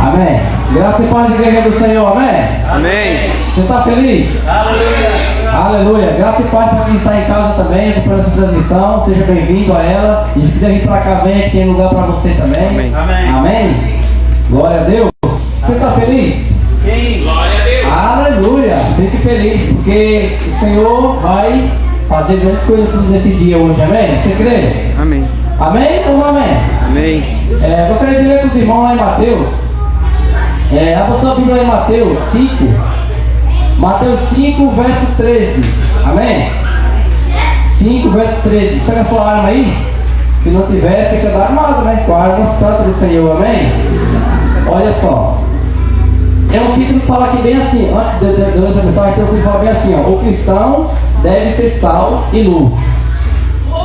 Amém. Graça e paz, igreja do Senhor. Amém. Amém. Você está feliz? Aleluia. Aleluia. Graça e paz para quem está em casa também, acompanhando essa transmissão. Seja bem-vindo a ela. E se quiser vir para cá, venha, que tem lugar para você também. Amém. Amém. Amém. Glória a Deus. Você está feliz? Sim. Glória a Deus. Aleluia. Fique feliz, porque o Senhor vai fazer grandes coisas nesse dia hoje. Amém? Você crê? Amém. Amém ou não amém? Amém. Gostaria de ler com os irmãos lá em Mateus. Abra sua Bíblia em Mateus 5. Mateus 5, versos 13. Amém? 5, versos 13. Pega a sua arma aí. Se não tiver, fica da armada, né? Com a arma santa do Senhor. Amém? Olha só. É um título que fala aqui bem assim. Antes de essa mensagem, tem um título que fala bem assim, ó. O cristão deve ser sal e luz.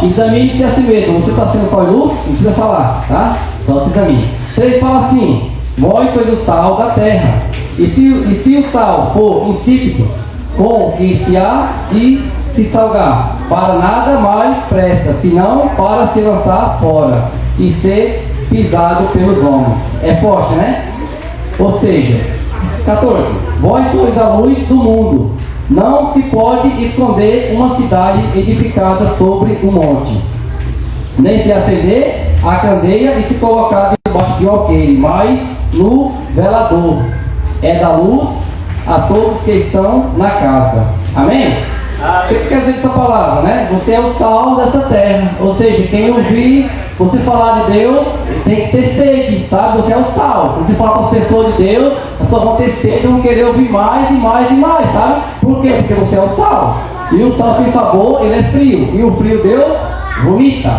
Examine-se a si mesmo. Você está sendo sal e luz? Não precisa falar, tá? Então se examine. 3 fala assim: vós sois o sal da terra. E se o sal for insípido, com que se há de se salgar, para nada mais presta, senão para se lançar fora e ser pisado pelos homens. É forte, né? Ou seja, 14. Vós sois a luz do mundo. Não se pode esconder uma cidade edificada sobre um monte, nem se acender a candeia e se colocar debaixo de um alqueire, mas no velador. É da luz a todos que estão na casa. Amém? O que quer dizer essa palavra, né? Você é o sal dessa terra. Ou seja, quem ouvir você falar de Deus tem que ter sede, sabe? Você é o sal. Quando você fala para as pessoas de Deus, as pessoas vão ter sede, vão querer ouvir mais e mais e mais, sabe? Por quê? Porque você é o sal. E o sal sem sabor, ele é frio. E o frio Deus vomita.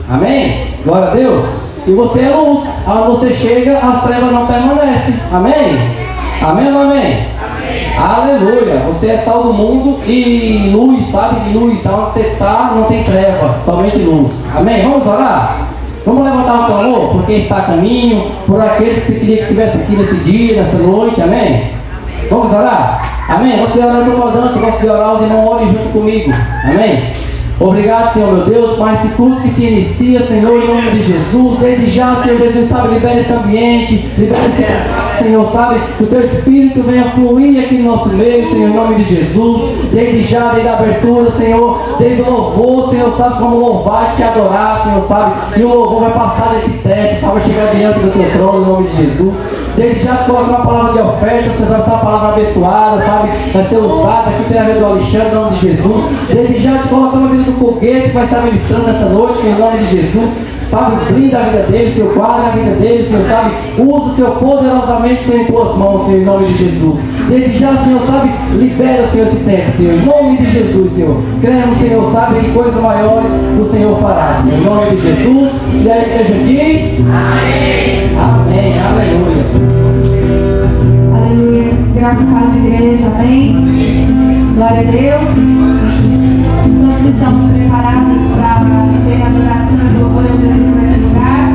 Amém? Glória a Deus. E você é luz. Aonde você chega, as trevas não permanecem. Amém? Amém ou não amém? Amém. Aleluia. Você é sal do mundo e luz, sabe? E luz, aonde você está não tem treva, somente luz. Amém? Vamos orar? Vamos levantar um clamor por quem está a caminho, por aquele que você queria que estivesse aqui nesse dia, nessa noite. Amém? Amém. Vamos orar? Amém? Gosto de orar em concordância, gosto de orar, os irmãos orem junto comigo. Amém? Obrigado, Senhor meu Deus, Pai, esse culto que se inicia, Senhor, em nome de Jesus. Desde já, Senhor Jesus, sabe, libera esse ambiente, libera esse, Senhor, sabe, que o Teu Espírito venha fluir aqui no nosso meio, Senhor, em nome de Jesus. Desde já, desde a abertura, Senhor, desde o louvor, Senhor, sabe, como louvar e Te adorar, Senhor, sabe, e o louvor vai passar desse teto, sabe, vai chegar diante do Teu trono, em nome de Jesus. Desde já coloca uma palavra de oferta, Senhor, sabe, essa palavra abençoada, sabe, vai ser usada aqui pela vida do Alexandre, em nome de Jesus. Desde já te coloca uma vida do foguete que vai estar ministrando nessa noite, Senhor, em nome de Jesus. Sabe, brinda a vida dele, Senhor, guarda a vida dele, Senhor, sabe, usa, Senhor, poderosamente, Senhor, em Tuas mãos, Senhor, em nome de Jesus. Desde já, Senhor, sabe, libera, Senhor, esse tempo, Senhor, em nome de Jesus, Senhor. Cremos, Senhor, sabe, em coisas maiores o Senhor fará, Senhor, em nome de Jesus. E a igreja diz: Amém. Amém. Aleluia. Aleluia. Graças a Deus, igreja. Amém. Glória a Deus. Todos estamos preparados para ter adoração e louvor a Jesus nesse lugar.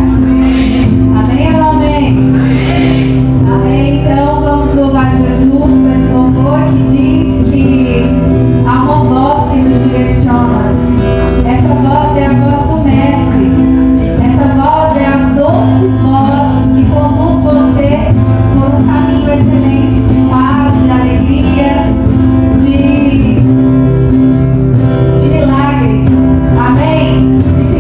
Amém ou amém? Amém. Então vamos louvar Jesus com esse louvor que diz que há uma voz que nos direciona. Essa voz é a voz do Mestre. Essa voz é a doce voz que conduz você por um caminho excelente de paz, de alegria, de milagres. Amém? E se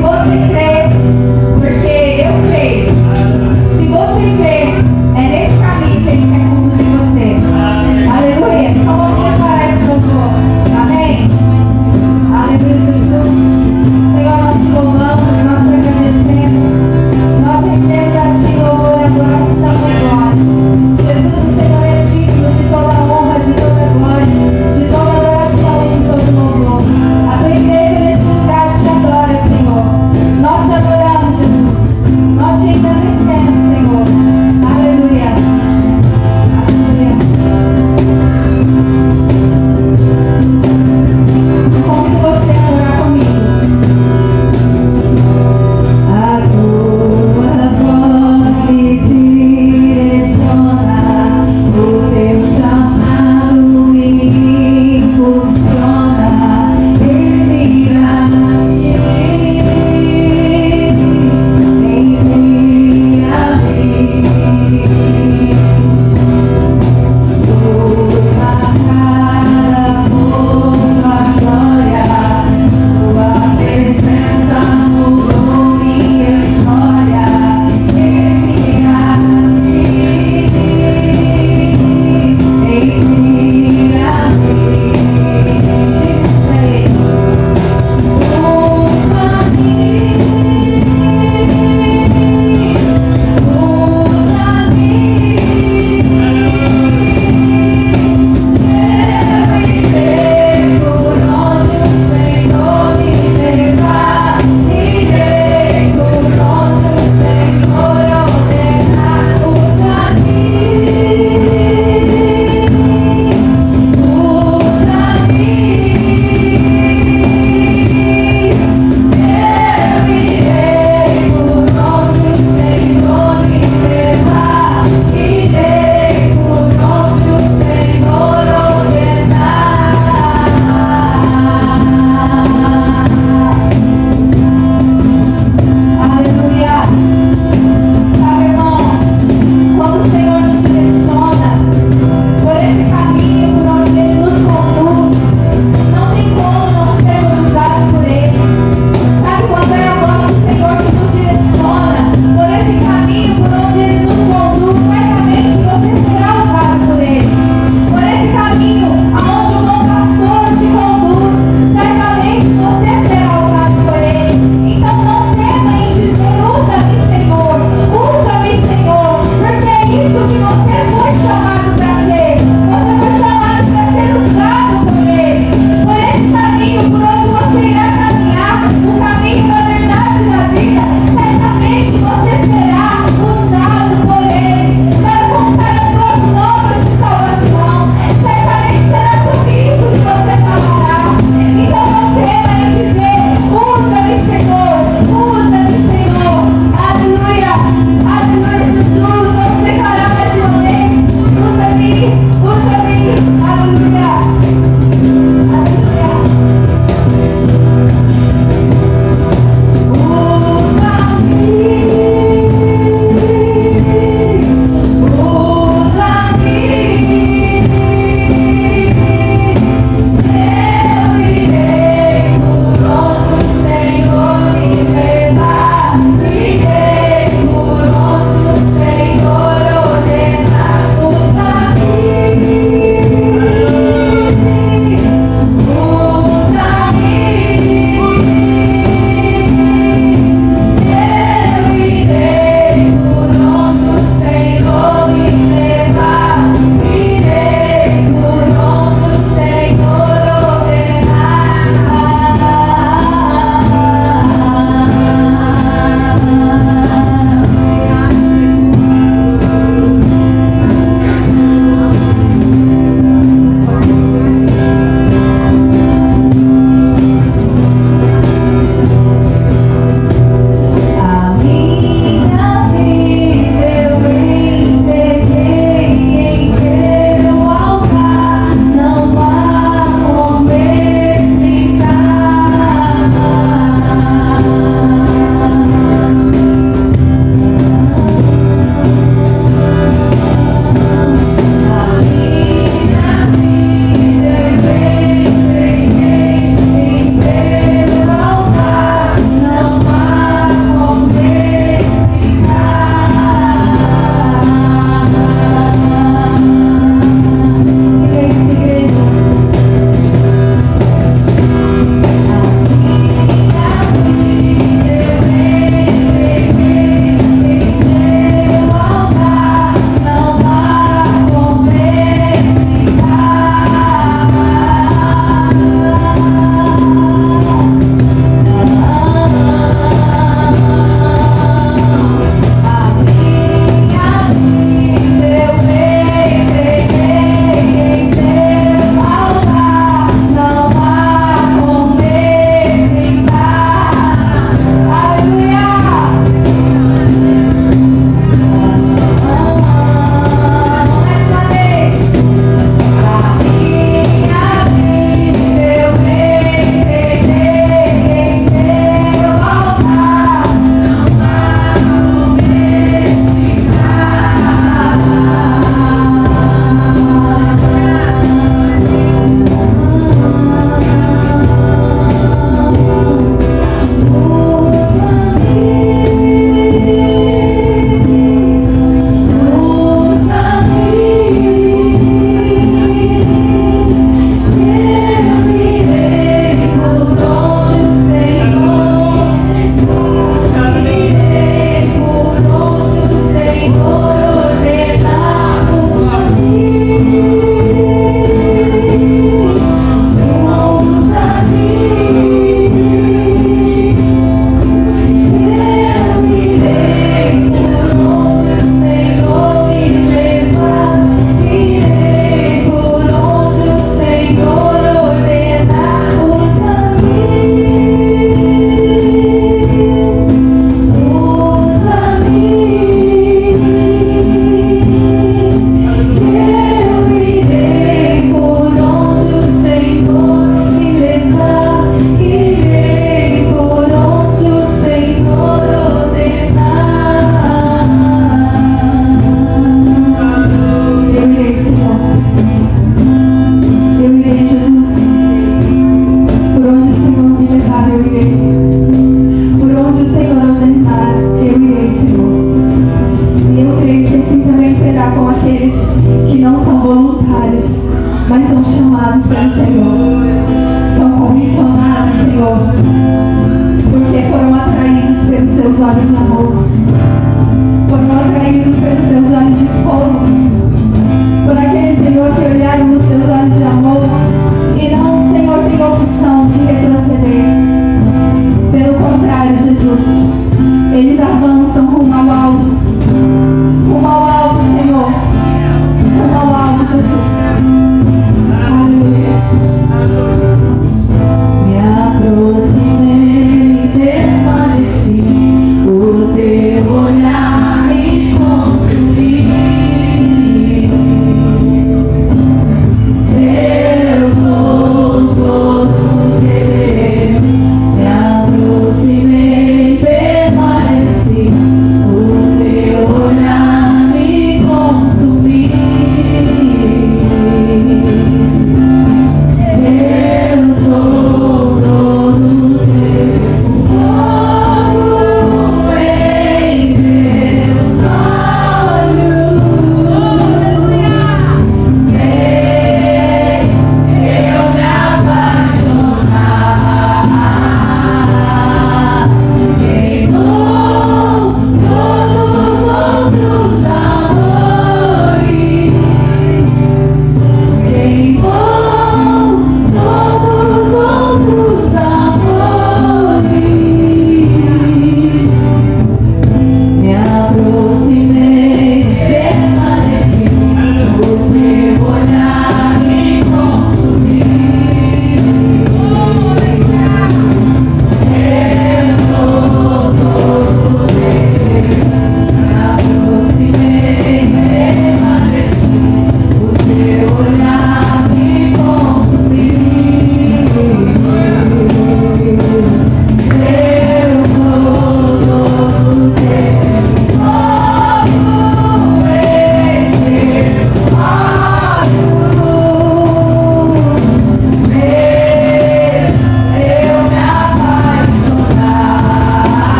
creio que assim também será com aqueles que não são voluntários, mas são chamados pelo Senhor. São comissionados, Senhor, porque foram atraídos pelos seus olhos de amor. Foram atraídos pelos seus olhos de fogo. Por aquele, Senhor, que olharam nos seus olhos de amor e não, Senhor, tem opção de retroceder. Pelo contrário, Jesus, eles avançam rumo ao alto. Rumo ao alto, Senhor. Rumo ao alto, Jesus. Aleluia. Me aproximei e permaneci, o teu olhar me consumiu.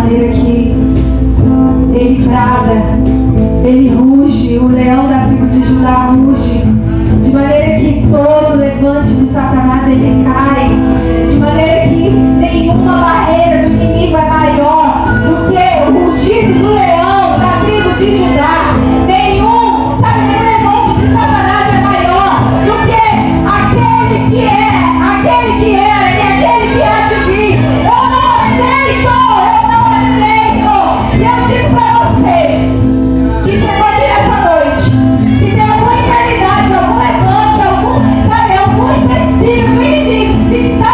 maneira que ele brada, ele ruge, o leão da tribo de Judá ruge, de maneira que todo levante de Satanás ele cai, de maneira que nenhuma barreira do inimigo é maior do que o rugido do leão da tribo de Judá. Nenhum, sabe, nenhum levante de Satanás é maior do que aquele que é, aquele que era e aquele que há de vir. Eu não aceito, eu não aceito. E eu digo pra você que chegou aqui nessa noite, se tem alguma enfermidade, algum levante, algum empecilho do inimigo, se está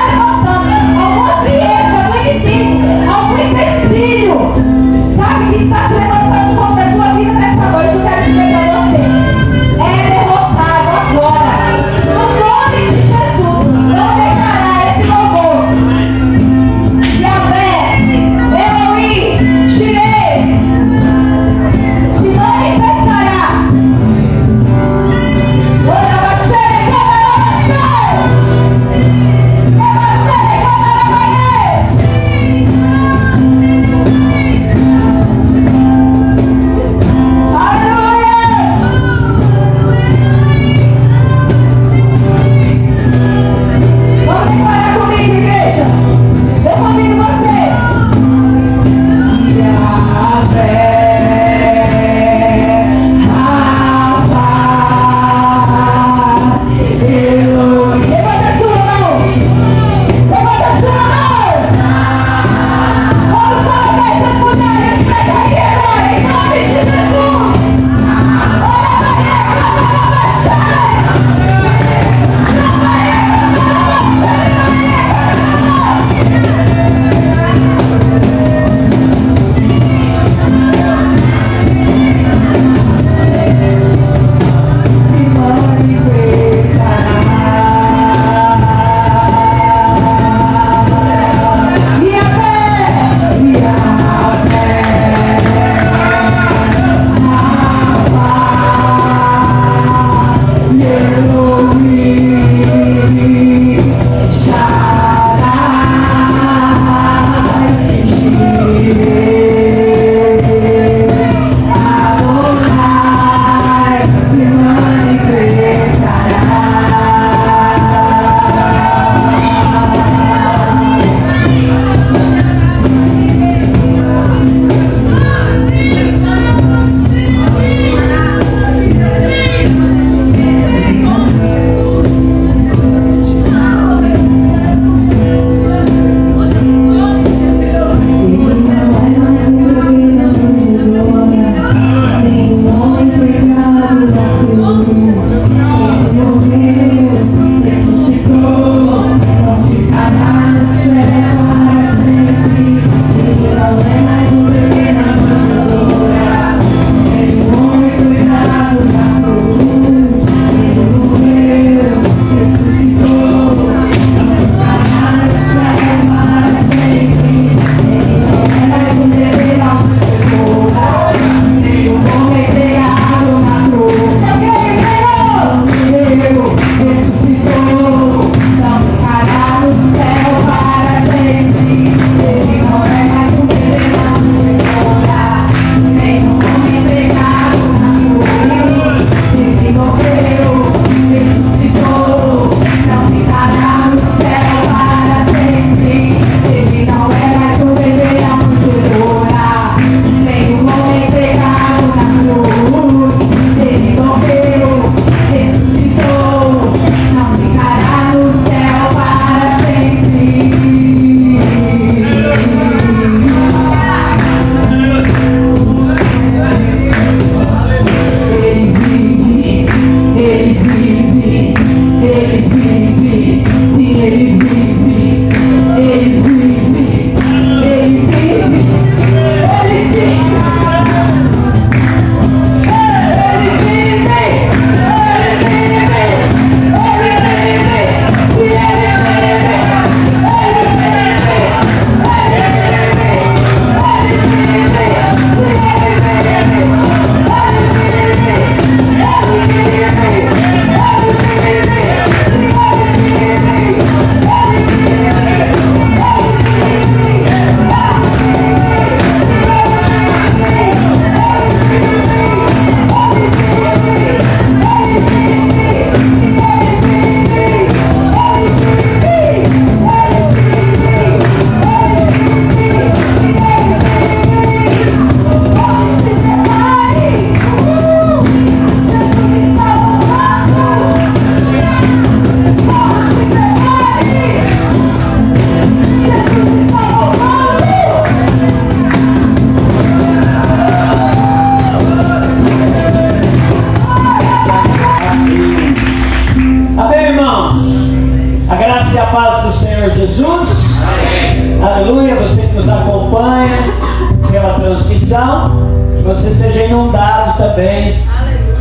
pela transmissão, que você seja inundado também,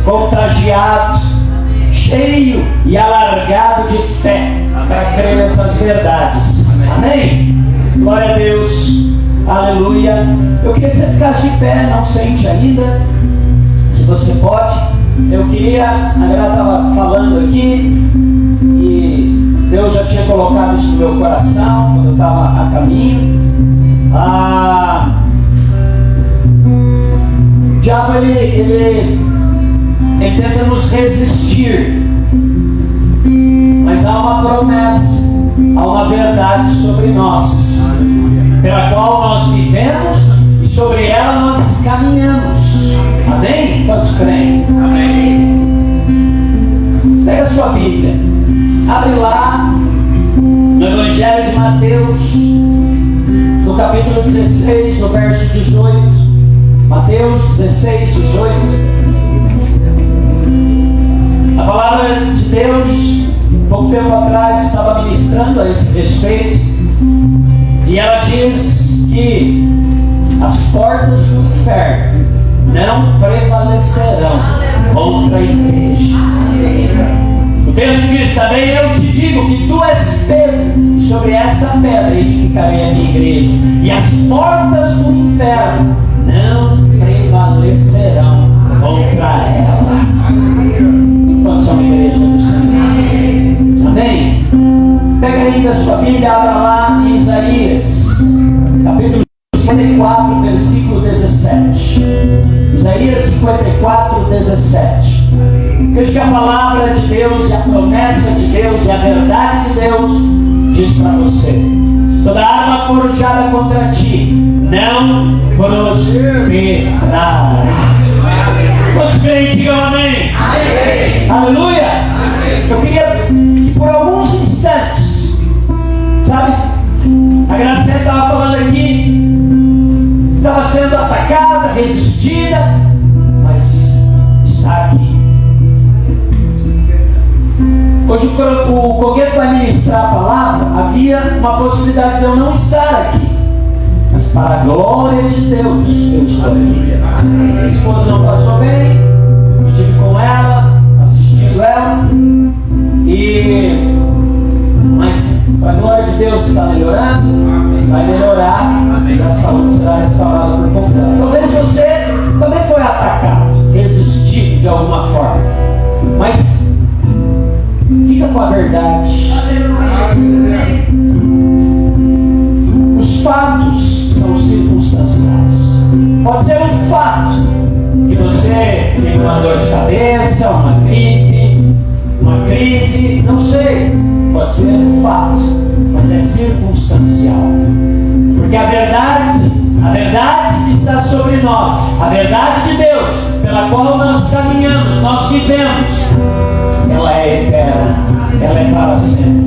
contagiado, cheio e alargado de fé para crer nessas verdades. Amém? Glória a Deus. Aleluia. Eu queria que você ficasse de pé, não sente ainda. Se você pode. Eu queria, a galera estava falando aqui e Deus já tinha colocado isso no meu coração quando eu estava a caminho. O diabo ele tenta nos resistir, mas há uma promessa, há uma verdade sobre nós, pela qual nós vivemos e sobre ela nós caminhamos. Amém? Quantos creem? Amém. Pega a sua Bíblia, abre lá no Evangelho de Mateus, no capítulo 16, no verso 18. Mateus 16, 18. A palavra de Deus, pouco tempo atrás, estava ministrando a esse respeito, e ela diz que as portas do inferno não prevalecerão contra a igreja. O texto diz também: eu te digo que tu és Pedro, e sobre esta pedra edificarei a minha igreja, e as portas do inferno não prevalecerão contra ela. Quantos são a igreja do Senhor? Amém? Pega ainda a sua Bíblia, abra lá em Isaías, capítulo 54, versículo 17. Isaías 54, 17. Veja que a palavra de Deus e a promessa de Deus e a verdade de Deus diz para você: toda arma forjada contra ti não prosperará. Quantos creem, digam amém? Amém. Aleluia. Amém. Eu queria que por alguns instantes, sabe, a Graciela estava falando aqui, estava sendo atacada, resistida, mas está aqui. Hoje o Cogueto vai ministrar a palavra. Havia uma possibilidade de eu não estar aqui, mas para a glória de Deus eu estou aqui. Minha esposa não passou bem, estive com ela, assistindo ela, mas para a glória de Deus está melhorando, vai melhorar, e a saúde será restaurada por completo. Talvez você também foi atacado, resistido de alguma forma, mas fica com a verdade. Os fatos são circunstanciais. Pode ser um fato que você tem uma dor de cabeça, uma gripe, uma crise, não sei. Pode ser um fato, mas é circunstancial. Porque a verdade que está sobre nós, a verdade de Deus, pela qual nós caminhamos, nós vivemos, ela é eterna, ela é para sempre.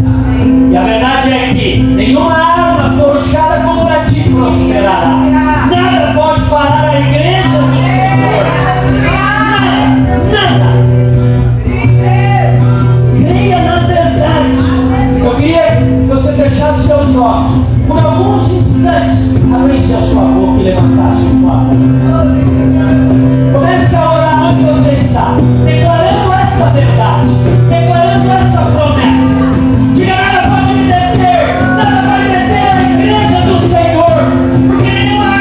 E a verdade é que nenhuma arma forjada contra ti prosperará. Nada pode parar a igreja do Senhor. Nada. Creia na verdade. Eu queria que você fechasse seus olhos por alguns instantes, abrisse a sua boca e levantasse o quadro. Comece a orar onde você está, declarando essa verdade, declarando essa promessa. Diga: nada pode me deter, nada vai deter a igreja do Senhor, porque nenhuma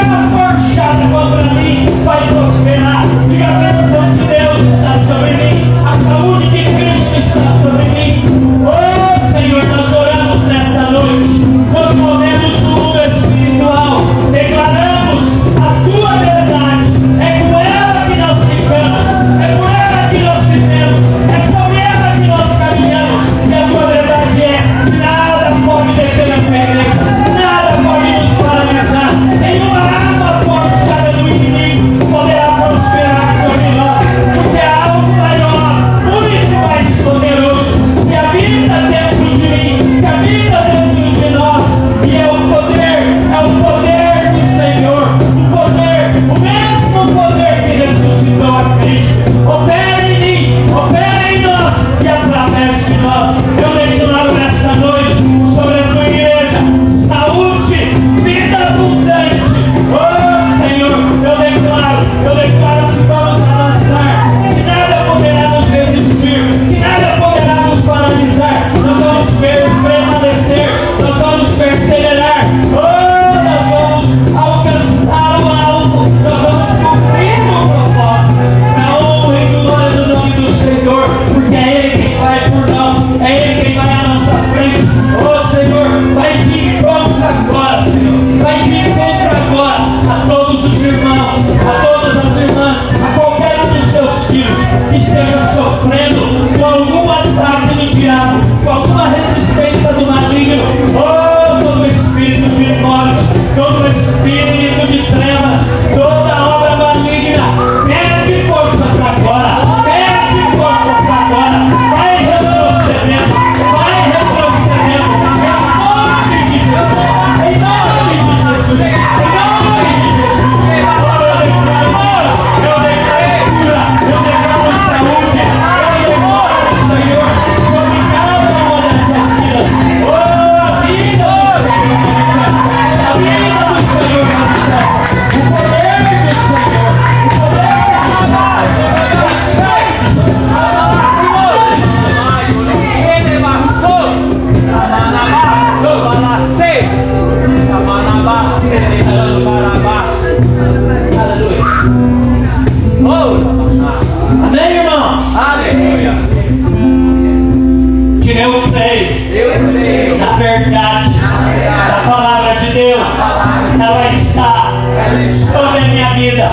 sobre a minha vida.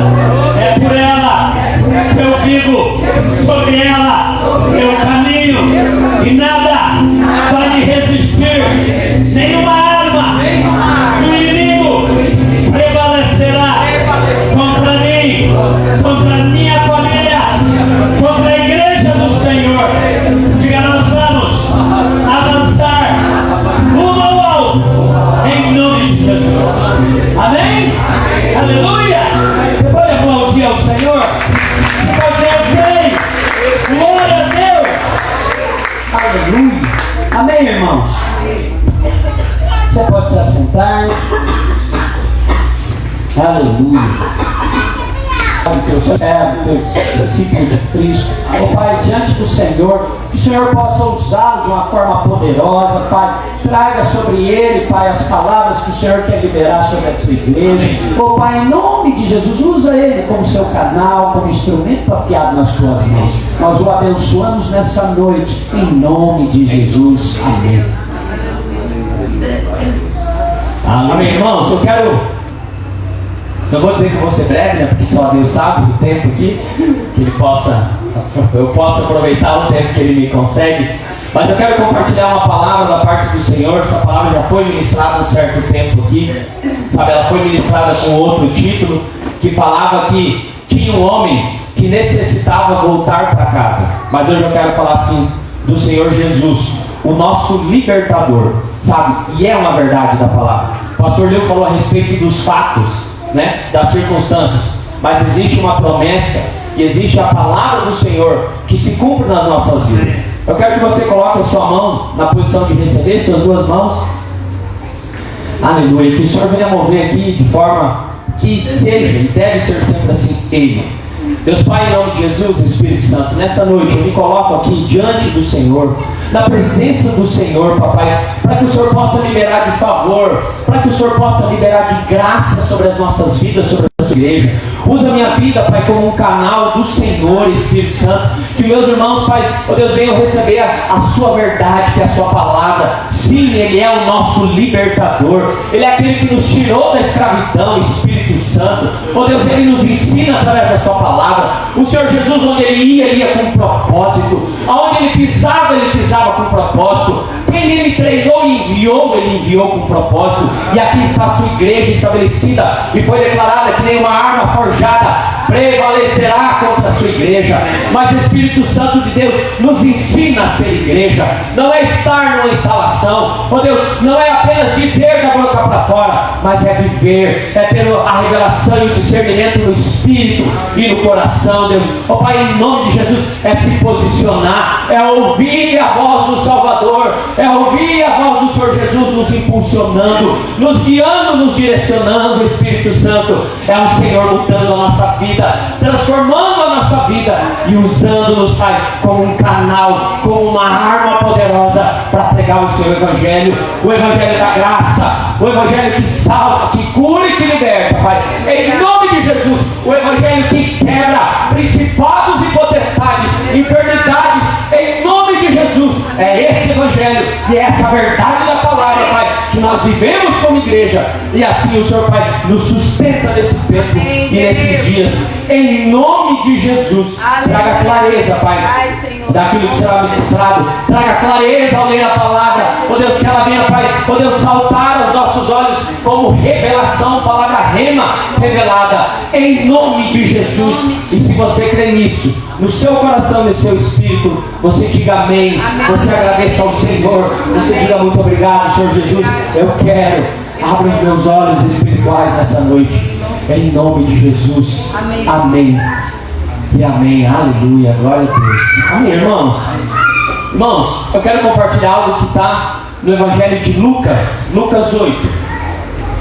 É por ela que eu vivo, sobre ela eu caminho, e nada vai me resistir. Nenhuma arma do inimigo prevalecerá contra mim, contra a minha família, contra a igreja do Senhor. Diga, nós vamos avançar rumo ao alto, em nome de Jesus. Amém? Aleluia! Você pode aplaudir ao Senhor? Você pode dizer amém? Glória a Deus! Aleluia! Amém, irmãos? Você pode se assentar. Aleluia! Teu servo, teu discípulo de Cristo, oh Pai, diante do Senhor, que o Senhor possa usá-lo de uma forma poderosa, Pai. Traga sobre ele, Pai, as palavras que o Senhor quer liberar sobre a tua igreja. Oh Pai, em nome de Jesus, usa ele como seu canal, como instrumento afiado nas tuas mãos. Nós o abençoamos nessa noite, em nome de Jesus. Amém. Amém, irmãos. Não vou dizer que eu vou ser breve, né? Porque só Deus sabe o tempo aqui, que eu possa aproveitar o tempo que Ele me consegue. Mas eu quero compartilhar uma palavra da parte do Senhor. Essa palavra já foi ministrada um certo tempo aqui. Sabe, ela foi ministrada com outro título, que falava que tinha um homem que necessitava voltar para casa. Mas hoje eu quero falar assim do Senhor Jesus, o nosso libertador. Sabe, e é uma verdade da palavra. O pastor Leo falou a respeito dos fatos, né, das circunstâncias, mas existe uma promessa e existe a palavra do Senhor que se cumpre nas nossas vidas. Eu quero que você coloque a sua mão na posição de receber, suas duas mãos. Aleluia. Que o Senhor venha mover aqui de forma que seja e deve ser sempre assim Ele. Deus Pai, em nome de Jesus, Espírito Santo, nessa noite eu me coloco aqui diante do Senhor, na presença do Senhor, papai, para que o Senhor possa liberar de favor, para que o Senhor possa liberar de graça sobre as nossas vidas, sobre a sua igreja. Usa a minha vida, Pai, como um canal do Senhor, Espírito Santo. Que meus irmãos, Pai, ó Deus, venham receber a sua verdade, que é a sua palavra. Sim, Ele é o nosso libertador. Ele é aquele que nos tirou da escravidão, Espírito Santo. Ó Deus, Ele nos ensina através da sua palavra. O Senhor Jesus, onde Ele ia com um propósito. Aonde Ele pisava com propósito. Quem Ele treinou e enviou, Ele enviou com propósito. E aqui está a sua igreja estabelecida. E foi declarada que nenhuma arma forjada prevalecerá contra a sua igreja. Mas o Espírito Santo de Deus nos ensina a ser igreja. Não é estar numa instalação, oh Deus, não é apenas dizer da boca para fora, mas é viver, é ter a revelação e o discernimento no Espírito e no coração, Deus. Oh Pai, em nome de Jesus, é se posicionar, é ouvir a voz do Salvador, é ouvir a voz do Senhor Jesus nos impulsionando, nos guiando, nos direcionando. O Espírito Santo é o Senhor mudando a nossa vida, transformando a nossa vida e usando-nos, Pai, como um canal, como uma arma poderosa para pregar o seu Evangelho, o Evangelho da graça, o Evangelho que salva, que cura e que liberta, Pai, em nome de Jesus, o Evangelho que quebra principados e potestades, enfermidades, em nome de Jesus. É esse Evangelho e é essa verdade da palavra, Pai, que nós vivemos como igreja, e assim o Senhor, Pai, nos sustenta nesse tempo e nesses dias, em nome de Jesus. Traga clareza, Pai, daquilo que será ministrado, traga clareza ao ler a palavra, ó Deus, que ela venha, Pai, ó Deus, saltar aos nossos olhos como revelação, palavra rema revelada, em nome de Jesus. E se você crê nisso, no seu coração e no seu espírito, você diga amém, você agradeça ao Senhor, você diga muito obrigado, Senhor Jesus, eu quero, abra os meus olhos espirituais nessa noite, em nome de Jesus. Amém e amém. Aleluia, glória a Deus. Amém, irmãos. Irmãos, eu quero compartilhar algo que está no Evangelho de Lucas 8.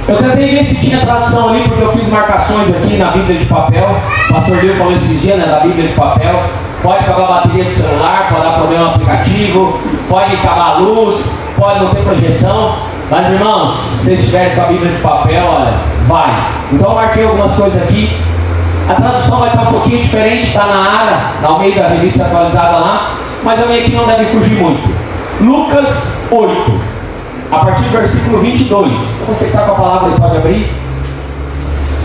Eu tentei ver se tinha tradução ali, porque eu fiz marcações aqui na Bíblia de papel. O pastor Leo falou esses dias, né, da Bíblia de papel. Pode acabar a bateria do celular, pode dar problema no aplicativo, pode acabar a luz, pode não ter projeção. Mas, irmãos, se vocês estiverem com a Bíblia de papel, olha, vai. Então eu marquei algumas coisas aqui. A tradução vai estar um pouquinho diferente, está na Almeida, da revista atualizada lá, mas a minha aqui não deve fugir muito. Lucas 8, a partir do versículo 22. Então você que está com a palavra aí pode abrir.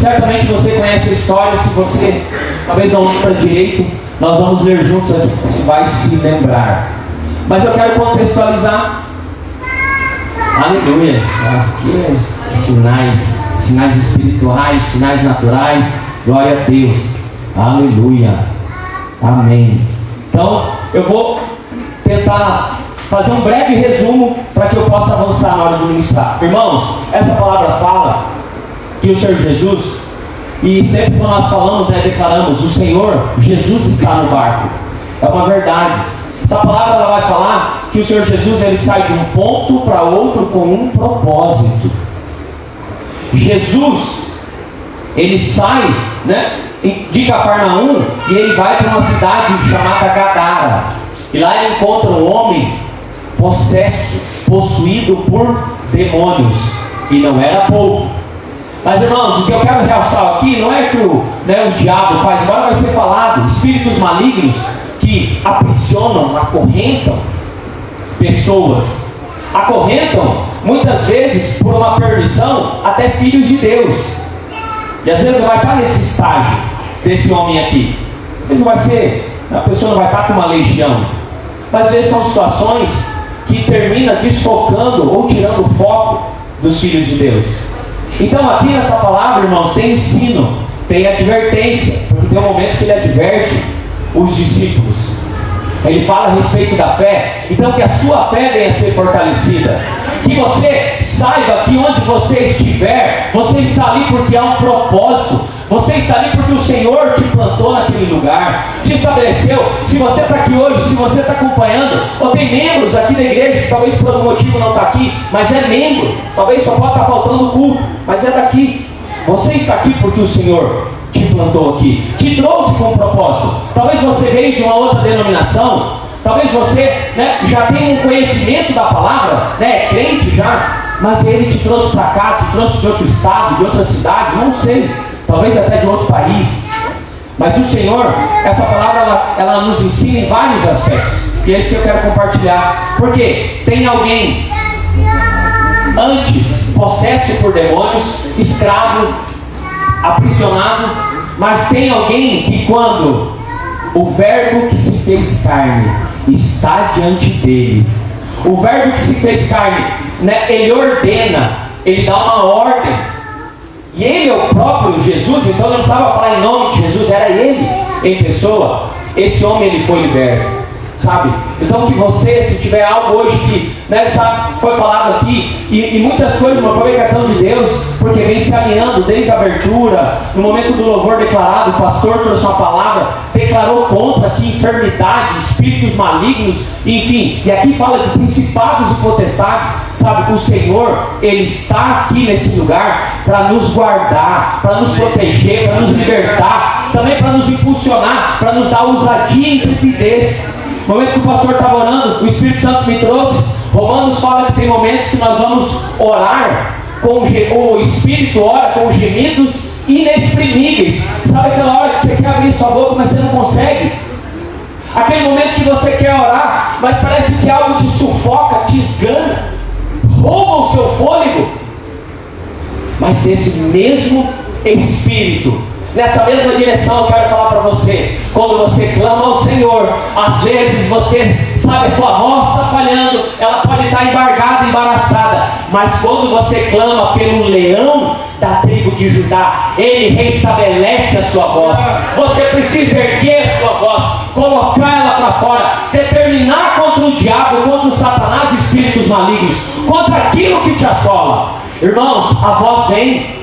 Certamente você conhece a história. Se você talvez não lembra direito, nós vamos ler juntos aqui, você vai se lembrar. Mas eu quero contextualizar. Aleluia. Aqui é sinais espirituais, sinais naturais. Glória a Deus. Aleluia. Amém. Então, eu vou tentar fazer um breve resumo para que eu possa avançar na hora de ministrar. Irmãos, essa palavra fala que o Senhor Jesus, e sempre quando nós falamos, declaramos, o Senhor Jesus está no barco. É uma verdade. Essa palavra ela vai falar que o Senhor Jesus ele sai de um ponto para outro com um propósito. Jesus, ele sai, de Cafarnaum e ele vai para uma cidade chamada Gadara. E lá ele encontra um homem possuído por demônios. E não era pouco. Mas irmãos, o que eu quero realçar aqui não é que o diabo faz, agora vai ser falado, espíritos malignos que aprisionam, acorrentam pessoas. Acorrentam, muitas vezes, por uma perdição, até filhos de Deus. E às vezes vai estar nesse estágio, desse homem aqui. Às vezes vai ser, a pessoa não vai estar com uma legião. Mas às vezes são situações que terminam desfocando ou tirando o foco dos filhos de Deus. Então aqui nessa palavra, irmãos, tem ensino, tem advertência, porque tem um momento que ele adverte os discípulos. Ele fala a respeito da fé, então que a sua fé venha a ser fortalecida. Que você saiba que onde você estiver, você está ali porque há um propósito. Você está ali porque o Senhor te plantou naquele lugar, te estabeleceu. Se você está aqui hoje, se você está acompanhando, ou tem membros aqui da igreja que talvez por algum motivo não está aqui, mas é membro, talvez só pode estar faltando o culto, mas é daqui. Você está aqui porque o Senhor te plantou aqui, te trouxe com um propósito. Talvez você veio de uma outra denominação, talvez você já tenha um conhecimento da palavra, é crente já, mas Ele te trouxe para cá, te trouxe de outro estado, de outra cidade, não sei, talvez até de outro país. Mas o Senhor, essa palavra ela nos ensina em vários aspectos, e é isso que eu quero compartilhar. Porque tem alguém antes possesso por demônios, escravo, aprisionado, mas tem alguém que quando o verbo que se fez carne está diante dele, o verbo que se fez carne, ele ordena, ele dá uma ordem, e ele é o próprio Jesus, então não precisava falar em nome de Jesus, era ele em pessoa. Esse homem ele foi liberto, sabe? Então que você, se tiver algo hoje que foi falado aqui, e muitas coisas, uma comunicação de Deus, porque vem se alinhando desde a abertura, no momento do louvor declarado, o pastor trouxe uma palavra, declarou contra aqui enfermidade, espíritos malignos, enfim, e aqui fala de principados e potestades, sabe? O Senhor, Ele está aqui nesse lugar para nos guardar, para nos proteger, para nos libertar, também para nos impulsionar, para nos dar ousadia e intrepidez. No momento que o pastor estava orando, o Espírito Santo me trouxe. Romanos fala que tem momentos que nós vamos orar, o Espírito ora com gemidos inexprimíveis. Sabe aquela hora que você quer abrir sua boca, mas você não consegue? Aquele momento que você quer orar, mas parece que algo te sufoca, te esgana, rouba o seu fôlego. Mas nesse mesmo Espírito, nessa mesma direção, eu quero falar para você. Quando você clama ao Senhor, às vezes você sabe, a tua voz está falhando, ela pode estar embargada, embaraçada, mas quando você clama pelo leão da tribo de Judá, ele restabelece a sua voz. Você precisa erguer a sua voz, colocar ela para fora, determinar contra o diabo, contra o Satanás e espíritos malignos, contra aquilo que te assola. Irmãos, a voz vem.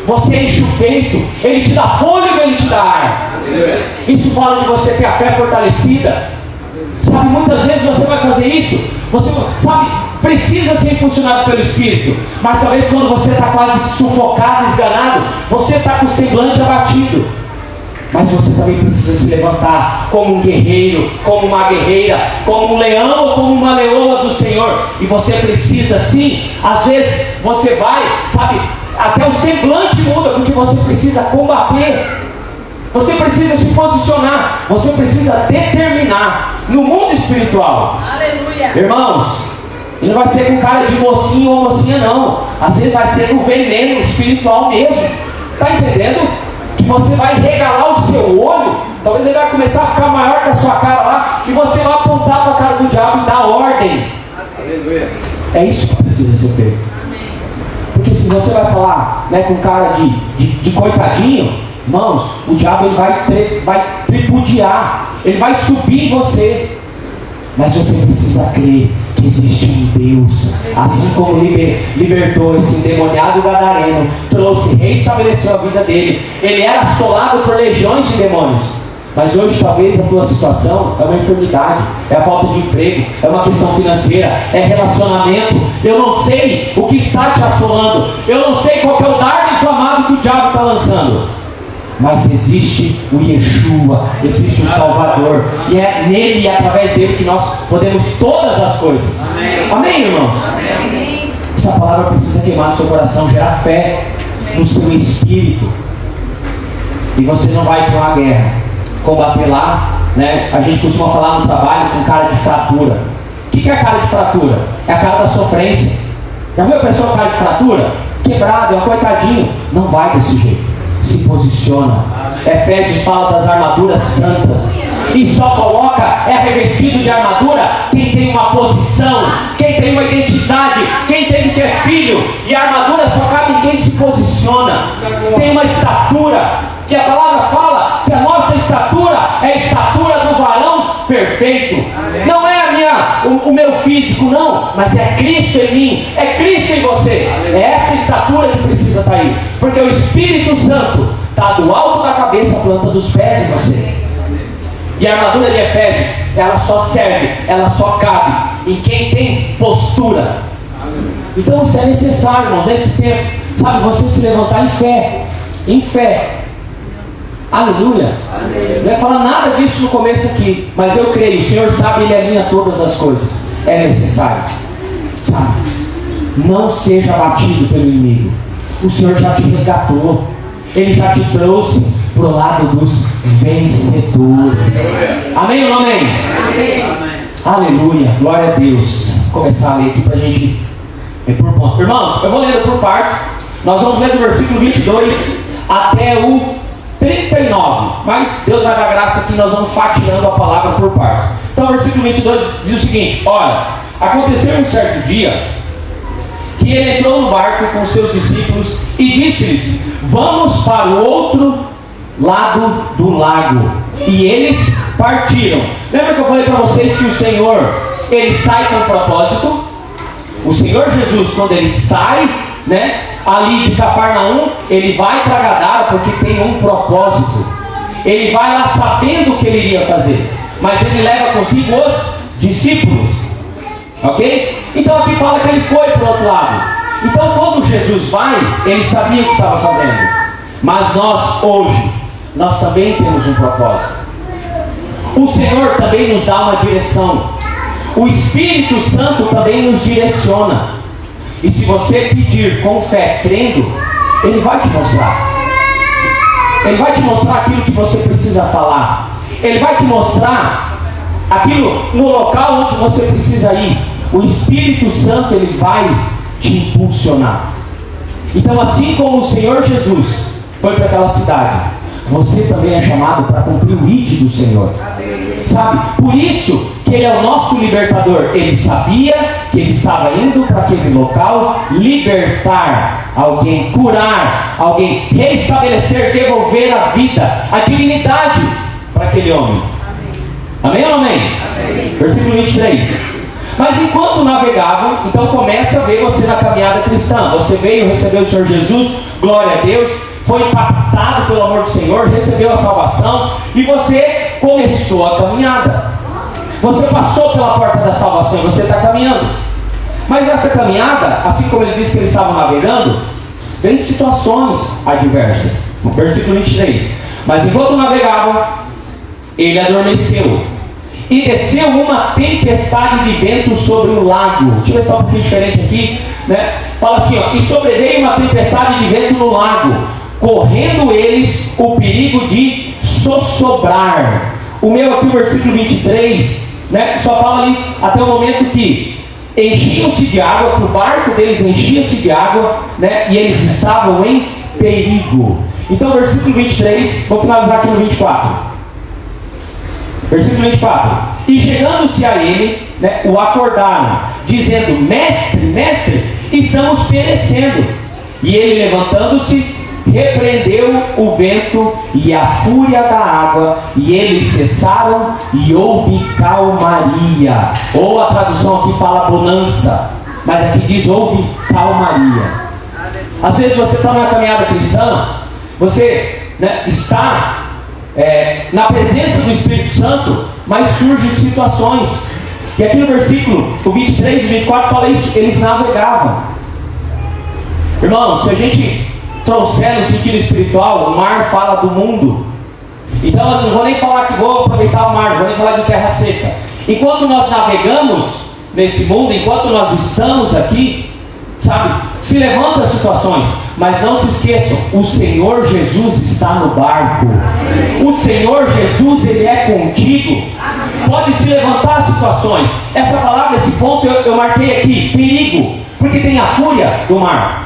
Você enche o peito, Ele te dá fôlego, Ele te dá ar. Isso fala de você ter a fé fortalecida. Sabe, muitas vezes você vai fazer isso, você, sabe, precisa ser impulsionado pelo Espírito, mas talvez quando você está quase sufocado, esganado, você está com o semblante abatido. Mas você também precisa se levantar como um guerreiro, como uma guerreira, como um leão ou como uma leoa do Senhor. E você precisa sim, às vezes você vai, sabe, até o semblante muda, porque você precisa combater, você precisa se posicionar, você precisa determinar no mundo espiritual. Aleluia. Irmãos, ele não vai ser com cara de mocinho ou mocinha não, às vezes vai ser no veneno espiritual mesmo. Está entendendo? Que você vai regalar o seu olho, talvez ele vai começar a ficar maior que a sua cara lá, e você vai apontar para a cara do diabo e dar ordem. Aleluia. É isso que precisa ser feito. Porque se você vai falar, né, com cara de coitadinho, irmãos, o diabo ele vai tripudiar, ele vai subir em você. Mas você precisa crer que existe um Deus, assim como libertou esse endemoniado gadareno, trouxe, reestabeleceu a vida dele. Ele era assolado por legiões de demônios. Mas hoje talvez a tua situação é uma enfermidade, é a falta de emprego, é uma questão financeira, é relacionamento. Eu não sei o que está te assolando, eu não sei qual é o dardo inflamado que o diabo está lançando. Mas existe o Yeshua, existe o Salvador, e é nele e através dele que nós podemos todas as coisas. Amém, irmãos? Amém. Essa palavra precisa queimar no seu coração, gerar fé no seu espírito. E você não vai para uma guerra combater lá, né? A gente costuma falar no trabalho com cara de fratura. O que é a cara de fratura? É a cara da sofrência. Já viu a pessoa com cara de fratura? Quebrado, é um coitadinho. Não vai desse jeito. Se posiciona. Efésios fala das armaduras santas. E só coloca, é revestido de armadura quem tem uma posição, quem tem uma identidade, quem tem que é filho. E a armadura só cabe em quem se posiciona. Tem uma estatura. Que a palavra fala que a nossa estatura é a estatura do varão perfeito. Não é o meu físico, não, mas é Cristo em mim, é Cristo em você. É essa estatura que precisa estar aí, porque o Espírito Santo está do alto da cabeça à planta dos pés em você. E a armadura de Efésios, ela só serve, ela só cabe em quem tem postura. Então isso é necessário, irmãos, nesse tempo, sabe, você se levantar em fé, em fé. Aleluia. Não vai falar nada disso no começo aqui, mas eu creio, o Senhor sabe, Ele alinha todas as coisas. É necessário, sabe? Não seja abatido pelo inimigo. O Senhor já te resgatou, Ele já te trouxe para o lado dos vencedores. Amém ou não amém? Amém. Aleluia, glória a Deus. Vou começar a ler aqui para a gente ir por ponto. Irmãos, eu vou lendo por partes. Nós vamos ler do versículo 22 até o 39, mas Deus vai dar graça que nós vamos fatiando a palavra por partes. Então o versículo 22 diz o seguinte: olha, aconteceu um certo dia que ele entrou no barco com seus discípulos e disse-lhes: vamos para o outro lado do lago. E eles partiram. Lembra que eu falei para vocês que o Senhor, Ele sai com um propósito? O Senhor Jesus, quando Ele sai, né, ali de Cafarnaum, Ele vai para Gadara porque tem um propósito. Ele vai lá sabendo o que Ele iria fazer, mas Ele leva consigo os discípulos, ok? Então aqui fala que Ele foi para o outro lado. Então quando Jesus vai, Ele sabia o que estava fazendo. Mas nós hoje, nós também temos um propósito. O Senhor também nos dá uma direção. O Espírito Santo também nos direciona. E se você pedir com fé, crendo, Ele vai te mostrar. Ele vai te mostrar aquilo que você precisa falar. Ele vai te mostrar aquilo no local onde você precisa ir. O Espírito Santo, Ele vai te impulsionar. Então, assim como o Senhor Jesus foi para aquela cidade, você também é chamado para cumprir o ID do Senhor. Sabe? Por isso que Ele é o nosso libertador. Ele sabia que Ele estava indo para aquele local libertar alguém, curar alguém, restabelecer, devolver a vida, a dignidade para aquele homem. Amém ou não amém? Amém. Versículo 23. Mas enquanto navegavam, então começa a ver você na caminhada cristã. Você veio, recebeu o Senhor Jesus, glória a Deus, foi impactado pelo amor do Senhor, recebeu a salvação e você começou a caminhada. Você passou pela porta da salvação e você está caminhando. Mas essa caminhada, assim como ele disse que eles estavam navegando, vem situações adversas. No versículo 23. Mas enquanto navegavam, ele adormeceu e desceu uma tempestade de vento sobre o lago. Deixa eu ver só um pouquinho diferente aqui, né? Fala assim, ó: e sobreveio uma tempestade de vento no lago, correndo eles o perigo de sossobrar. O meu aqui, o versículo 23, né, só fala ali até o momento que enchiam-se de água, que o barco deles enchia-se de água, né, e eles estavam em perigo. Então, versículo 23, vou finalizar aqui no 24. Versículo 24. E chegando-se a ele, o acordaram, dizendo: Mestre, mestre, estamos perecendo. E ele, levantando-se, repreendeu o vento e a fúria da água, e eles cessaram, e houve calmaria. Ou a tradução aqui fala bonança, mas aqui diz houve calmaria. Às vezes você está na caminhada cristã, você está na presença do Espírito Santo, mas surgem situações. E aqui no versículo o 23 e 24 fala isso: eles navegavam. Irmãos, se a gente trouxer no sentido espiritual, o mar fala do mundo. Então eu não vou nem falar que vou aproveitar o mar, não vou nem falar de terra seca. Enquanto nós navegamos nesse mundo, enquanto nós estamos aqui, sabe, se levantam situações, mas não se esqueçam, o Senhor Jesus está no barco. O Senhor Jesus, Ele é contigo. Pode se levantar situações. Essa palavra, esse ponto eu marquei aqui, perigo, porque tem a fúria do mar.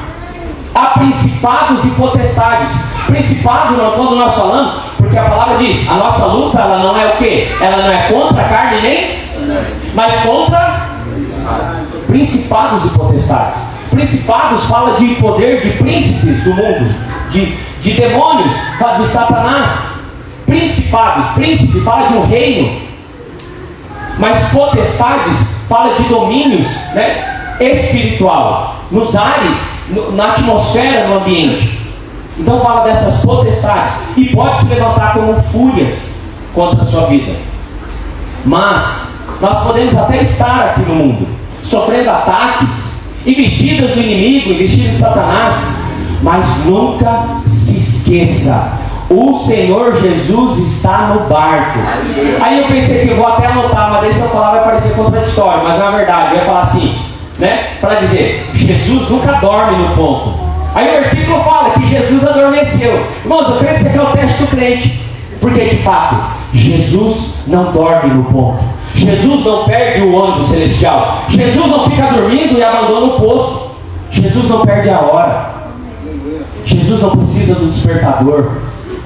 Há principados e potestades. Principado, quando nós falamos, porque a palavra diz, a nossa luta, ela não é o quê? Ela não é contra a carne nem, mas contra principados e potestades. Principados fala de poder de príncipes do mundo, de demônios, fala de Satanás. Principados, príncipe fala de um reino, mas potestades fala de domínios, espiritual, nos ares, na atmosfera, no ambiente. Então fala dessas potestades, e pode se levantar como fúrias contra a sua vida. Mas nós podemos até estar aqui no mundo, sofrendo ataques, investidas do inimigo, investidas de Satanás, mas nunca se esqueça, o Senhor Jesus está no barco. Aí eu pensei que eu vou até anotar, mas daí se eu falar vai parecer contraditório, mas não é verdade. Eu ia falar assim, para dizer, Jesus nunca dorme no ponto. Aí o versículo fala que Jesus adormeceu. Irmãos, eu creio que isso aqui é o teste do crente, porque de fato, Jesus não dorme no ponto. Jesus não perde o ônibus celestial. Jesus não fica dormindo e abandona o posto. Jesus não perde a hora. Jesus não precisa do despertador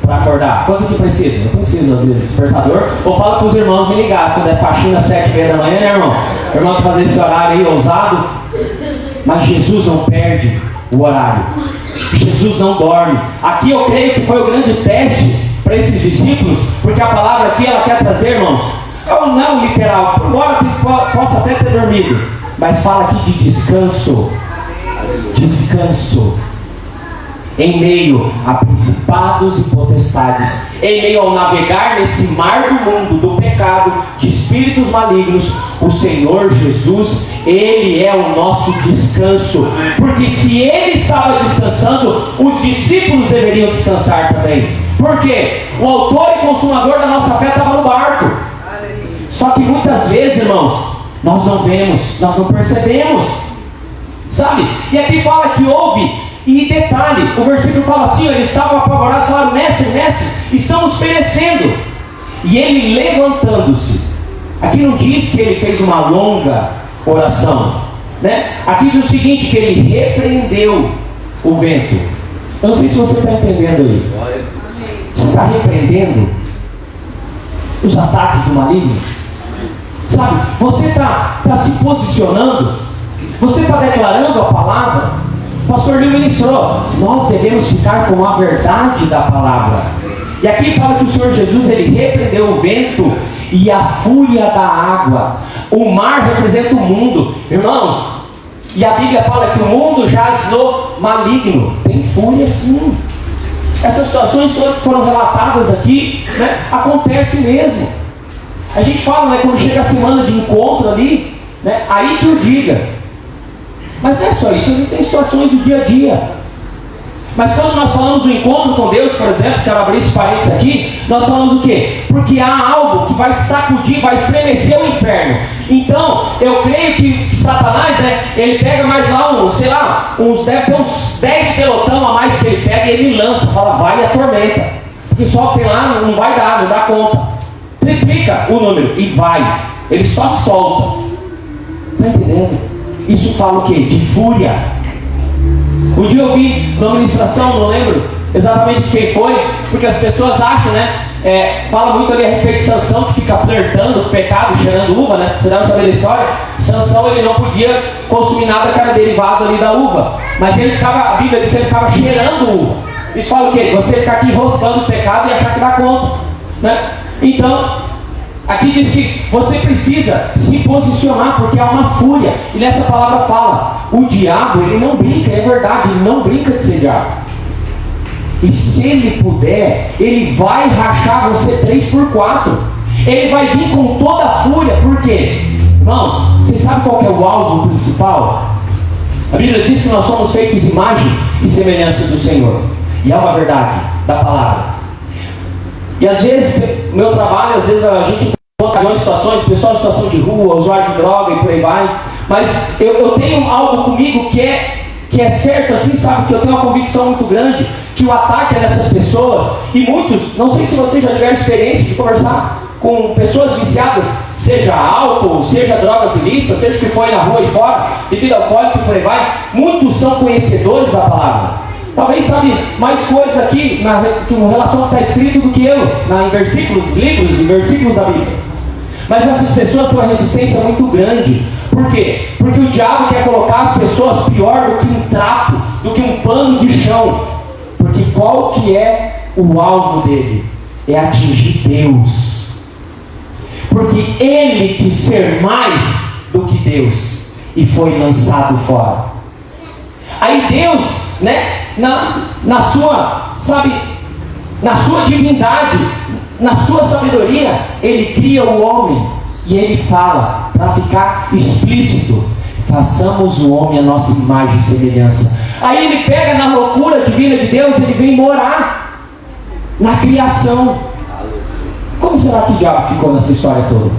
para acordar. Coisa que precisa? Não precisa às vezes despertador. Ou fala para os irmãos me ligar quando é faxina 7h30 da manhã, né, irmão? O irmão que fazer esse horário aí ousado. Mas Jesus não perde o horário. Jesus não dorme. Aqui eu creio que foi o grande teste para esses discípulos, porque a palavra aqui ela quer trazer, irmãos, não literal, embora possa até ter dormido, mas fala aqui de descanso. Descanso em meio a principados e potestades, em meio ao navegar nesse mar do mundo, do pecado, de espíritos malignos. O Senhor Jesus, Ele é o nosso descanso, porque se Ele estava descansando, os discípulos deveriam descansar também, porque o autor e consumador da nossa fé estava no barco. Só que muitas vezes, irmãos, nós não vemos, nós não percebemos, sabe? E aqui fala que houve. E detalhe, o versículo fala assim, eles estavam apavorados, falaram, mestre, mestre, estamos perecendo. E ele levantando-se, aqui não diz que ele fez uma longa oração, Aqui diz o seguinte, que ele repreendeu o vento. Eu não sei se você está entendendo aí. Você está repreendendo os ataques do maligno? Sabe, você está se posicionando, você está declarando a palavra. O pastor Lio ministrou, nós devemos ficar com a verdade da palavra. E aqui fala que o Senhor Jesus, Ele repreendeu o vento e a fúria da água. O mar representa o mundo, irmãos, e a Bíblia fala que o mundo jaz no maligno. Tem fúria sim. Essas situações todas que foram relatadas aqui, acontece mesmo. A gente fala, quando chega a semana de encontro ali, aí que o diga. Mas não é só isso, existem situações do dia a dia. Mas quando nós falamos do encontro com Deus, por exemplo, quero abrir esse parênteses aqui, nós falamos o quê? Porque há algo que vai sacudir, vai estremecer o inferno. Então, eu creio que Satanás, ele pega mais lá, deve ter uns 10 pelotão a mais que ele pega e ele lança, fala, vai e atormenta. Porque só tem lá, não vai dar, não dá conta. Triplica o número e vai. Ele só solta. Está entendendo? Isso fala o quê? De fúria. Um dia eu vi numa ministração, não lembro exatamente quem foi, porque as pessoas acham, né? Fala muito ali a respeito de Sansão, que fica flertando com o pecado, cheirando uva, né? Você deve saber da história. Sansão, ele não podia consumir nada que era derivado ali da uva, mas ele ficava, a Bíblia diz que ele ficava cheirando uva. Isso fala o quê? Você ficar aqui enroscando o pecado e achar que dá conta, né? Então, aqui diz que você precisa se posicionar, porque há uma fúria. E nessa palavra fala, o diabo, ele não brinca, é verdade, ele não brinca de ser diabo. E se ele puder, ele vai rachar você 3x4. Ele vai vir com toda a fúria. Por quê? Irmãos, vocês sabem qual que é o alvo principal? A Bíblia diz que nós somos feitos imagem e semelhança do Senhor. E é uma verdade da palavra. E às vezes, no meu trabalho, às vezes a gente encontra situações, pessoal em situação de rua, usuário de droga e por aí vai. Mas eu tenho algo comigo que é certo, assim, sabe? Que eu tenho uma convicção muito grande que o ataque é nessas pessoas. E muitos, não sei se vocês já tiveram experiência de conversar com pessoas viciadas, seja álcool, seja drogas ilícitas, seja o que foi na rua e fora, bebida alcoólica e por aí vai. Muitos são conhecedores da palavra. Talvez sabe mais coisas aqui com relação ao que está escrito do que eu, em versículos, livros e versículos da Bíblia. Mas essas pessoas têm uma resistência muito grande. Por quê? Porque o diabo quer colocar as pessoas pior do que um trapo, do que um pano de chão. Porque qual que é o alvo dele? É atingir Deus. Porque ele quis ser mais do que Deus e foi lançado fora. Aí Deus, né, na sua divindade, na sua sabedoria, ele cria o homem e ele fala, para ficar explícito, façamos o homem a nossa imagem e semelhança. Aí ele pega na loucura divina de Deus, ele vem morar na criação. Como será que o diabo ficou nessa história toda?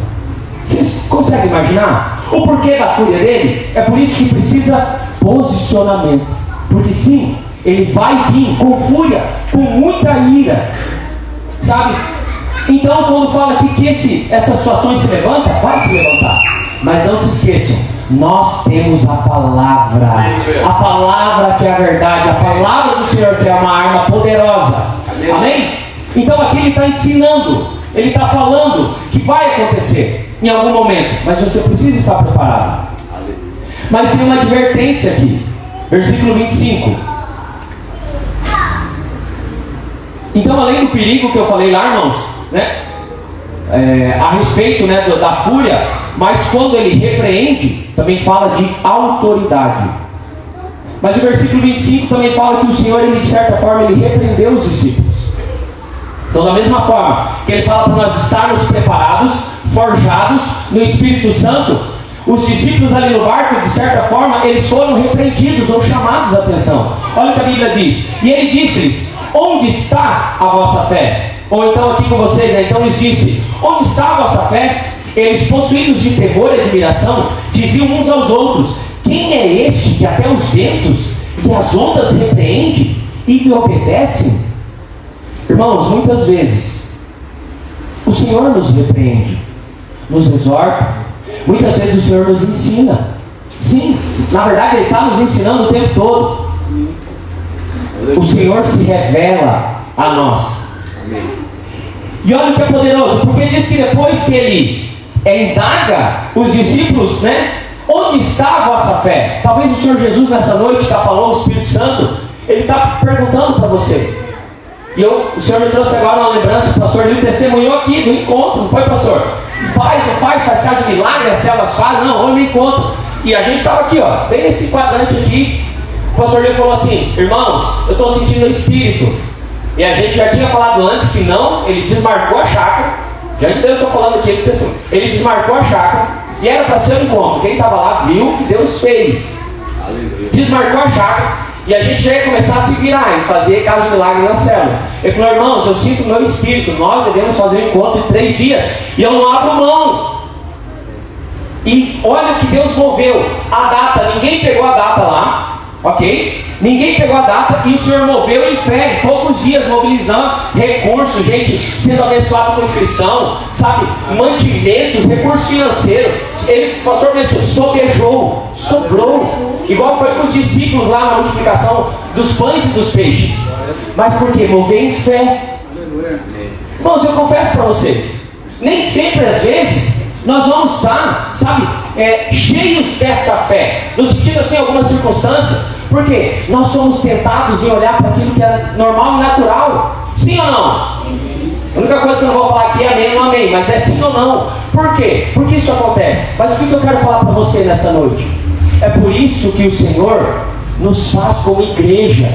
Vocês conseguem imaginar? O porquê da fúria dele? É por isso que precisa posicionamento. Porque sim, ele vai vir com fúria, com muita ira, sabe? Então, quando fala aqui que essas situações se levantam, vai se levantar. Mas não se esqueçam, nós temos a palavra que é a verdade, a palavra do Senhor que é uma arma poderosa. Amém? Então aqui ele está ensinando, ele está falando que vai acontecer em algum momento, mas você precisa estar preparado. Mas tem uma advertência aqui, versículo 25. Então, além do perigo que eu falei lá, irmãos, né, a respeito, né, da fúria, mas quando ele repreende, também fala de autoridade. Mas o versículo 25 também fala que o Senhor, ele, de certa forma, ele repreendeu os discípulos. Então, da mesma forma que ele fala para nós estarmos preparados, forjados no Espírito Santo, os discípulos ali no barco, de certa forma, eles foram repreendidos ou chamados a atenção. Olha o que a Bíblia diz. E ele disse-lhes, onde está a vossa fé? Ou então aqui com vocês, né? Então eles disse, onde está a vossa fé? Eles, possuídos de temor e admiração, diziam uns aos outros, quem é este que até os ventos e as ondas repreende e lhe obedecem? Irmãos, muitas vezes o Senhor nos repreende, nos exorta. Muitas vezes o Senhor nos ensina. Sim, na verdade Ele está nos ensinando o tempo todo. O Senhor se revela a nós. E olha o que é poderoso, porque diz que depois que Ele indaga os discípulos, né? Onde está a vossa fé? Talvez o Senhor Jesus nessa noite está falando, o Espírito Santo, Ele está perguntando para você. E o Senhor me trouxe agora uma lembrança, o pastor Lio testemunhou aqui no encontro, não foi, pastor? Faz casa de milagre, as células fazem, não, olha no encontro. E a gente estava aqui, ó, bem nesse quadrante aqui. O pastor Lio falou assim, irmãos, eu estou sentindo o Espírito. E a gente já tinha falado antes que não, ele desmarcou a chácara. Já de Deus estou falando aqui, ele desmarcou a chácara. E era para ser um encontro. Quem estava lá viu o que Deus fez. Desmarcou a chácara. E a gente já ia começar a se virar e fazer casa de milagre nas células. Ele falou, irmãos, eu sinto o meu espírito, nós devemos fazer um encontro de 3 dias. E eu não abro mão. E olha o que Deus moveu. A data, ninguém pegou a data lá. Ok? Ninguém pegou a data e o Senhor moveu em fé, em poucos dias, mobilizando recursos, gente sendo abençoado com inscrição, sabe? Mantimentos, recurso financeiro. Ele, o pastor mencionou, sobrou. Igual foi com os discípulos lá na multiplicação dos pães e dos peixes. Mas por quê? Mover em fé. Irmãos, eu confesso para vocês, nem sempre, às vezes, nós vamos estar, sabe, cheios dessa fé, no sentido assim, algumas circunstâncias, porque nós somos tentados em olhar para aquilo que é normal e natural. Sim ou não? A única coisa que eu não vou falar aqui é amém ou não amém, mas é sim ou não. Por quê? Por que isso acontece? Mas o que eu quero falar para você nessa noite? É por isso que o Senhor nos faz como igreja,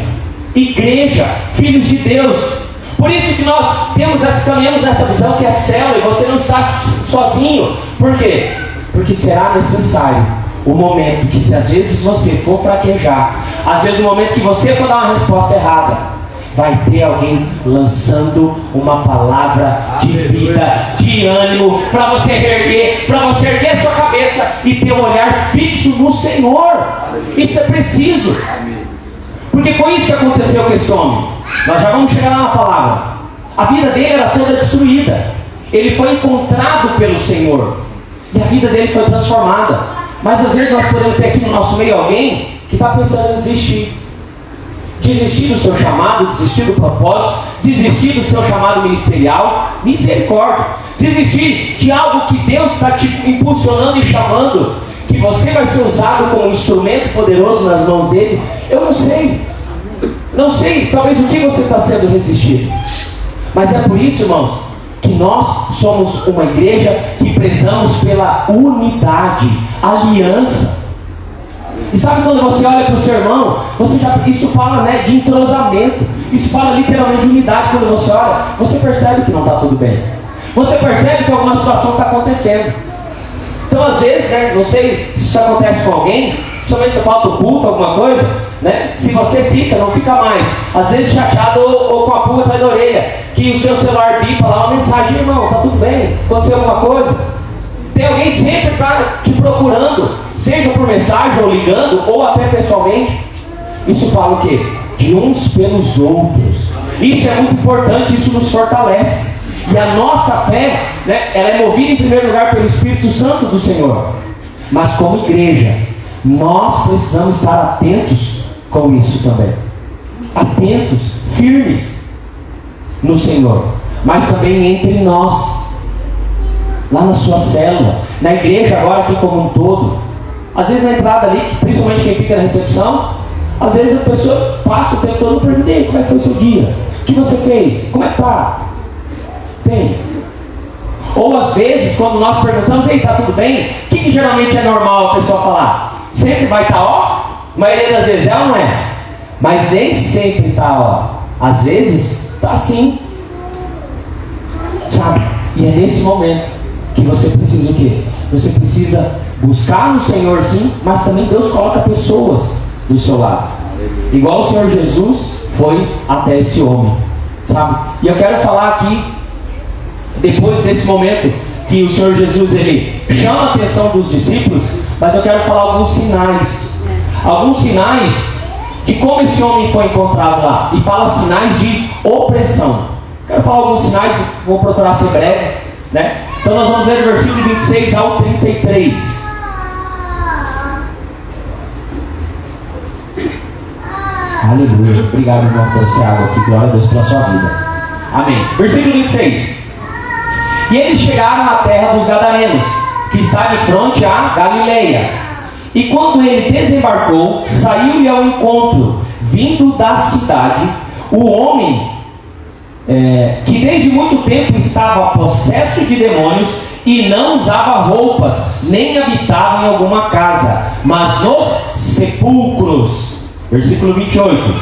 filhos de Deus. Por isso que nós caminhamos nessa visão que é célula, e você não está sozinho. Por quê? Porque será necessário o momento que, se às vezes você for fraquejar, às vezes o momento que você for dar uma resposta errada, vai ter alguém lançando uma palavra de vida, de ânimo, para você erguer sua cabeça e ter um olhar fixo no Senhor. Isso é preciso. Porque foi isso que aconteceu com esse homem. Nós já vamos chegar lá na palavra. A vida dele era toda destruída. Ele foi encontrado pelo Senhor e a vida dele foi transformada. Mas às vezes nós podemos ter aqui no nosso meio alguém que está pensando em desistir do seu chamado, desistir do propósito, desistir do seu chamado ministerial. Misericórdia. Desistir de algo que Deus está te impulsionando e chamando, que você vai ser usado como um instrumento poderoso nas mãos dele. Eu não sei, talvez o que você está sendo resistido. Mas é por isso, irmãos, que nós somos uma igreja que prezamos pela unidade, aliança. E sabe quando você olha para o seu irmão, isso fala, né, de entrosamento. Isso fala literalmente de unidade. Quando você olha, você percebe que não está tudo bem. Você percebe que alguma situação está acontecendo. Então às vezes, né, não sei se isso acontece com alguém, principalmente se falta o culto, alguma coisa, né? Se você não fica mais, às vezes chateado ou com a pulga atrás da orelha, que o seu celular bipa lá uma mensagem: irmão, tá tudo bem? Aconteceu alguma coisa? Tem alguém sempre te procurando, seja por mensagem ou ligando, ou até pessoalmente. Isso fala o quê? De uns pelos outros. Isso é muito importante, isso nos fortalece. E a nossa fé, né, ela é movida em primeiro lugar pelo Espírito Santo do Senhor. Mas como igreja, nós precisamos estar atentos com isso também. Atentos, firmes no Senhor. Mas também entre nós, lá na sua célula, na igreja agora aqui como um todo. Às vezes na entrada ali, principalmente quem fica na recepção, às vezes a pessoa passa o tempo todo e pergunta: como é que foi o seu dia? O que você fez? Como é que tá? Tem. Ou às vezes, quando nós perguntamos: ei, tá tudo bem? O que geralmente é normal a pessoa falar? Sempre vai estar ó? A maioria das vezes é ou não é? Mas nem sempre está ó. Às vezes está assim. Sabe? E é nesse momento que você precisa o quê? Você precisa buscar no Senhor, sim, mas também Deus coloca pessoas do seu lado. Igual o Senhor Jesus foi até esse homem. Sabe? E eu quero falar aqui, depois desse momento que o Senhor Jesus ele chama a atenção dos discípulos, mas eu quero falar alguns sinais de como esse homem foi encontrado lá. E fala sinais de opressão. Quero falar alguns sinais, vou procurar ser breve, né? Então nós vamos ver do versículo 26 ao 33. Aleluia. Obrigado, irmão, por essa água aqui. Glória a Deus pela sua vida. Amém. Versículo 26. E eles chegaram à terra dos Gadarenos, que está de frente à Galileia. E quando ele desembarcou, saiu-lhe ao encontro, vindo da cidade, o homem que desde muito tempo estava possesso de demônios e não usava roupas, nem habitava em alguma casa, mas nos sepulcros. Versículo 28.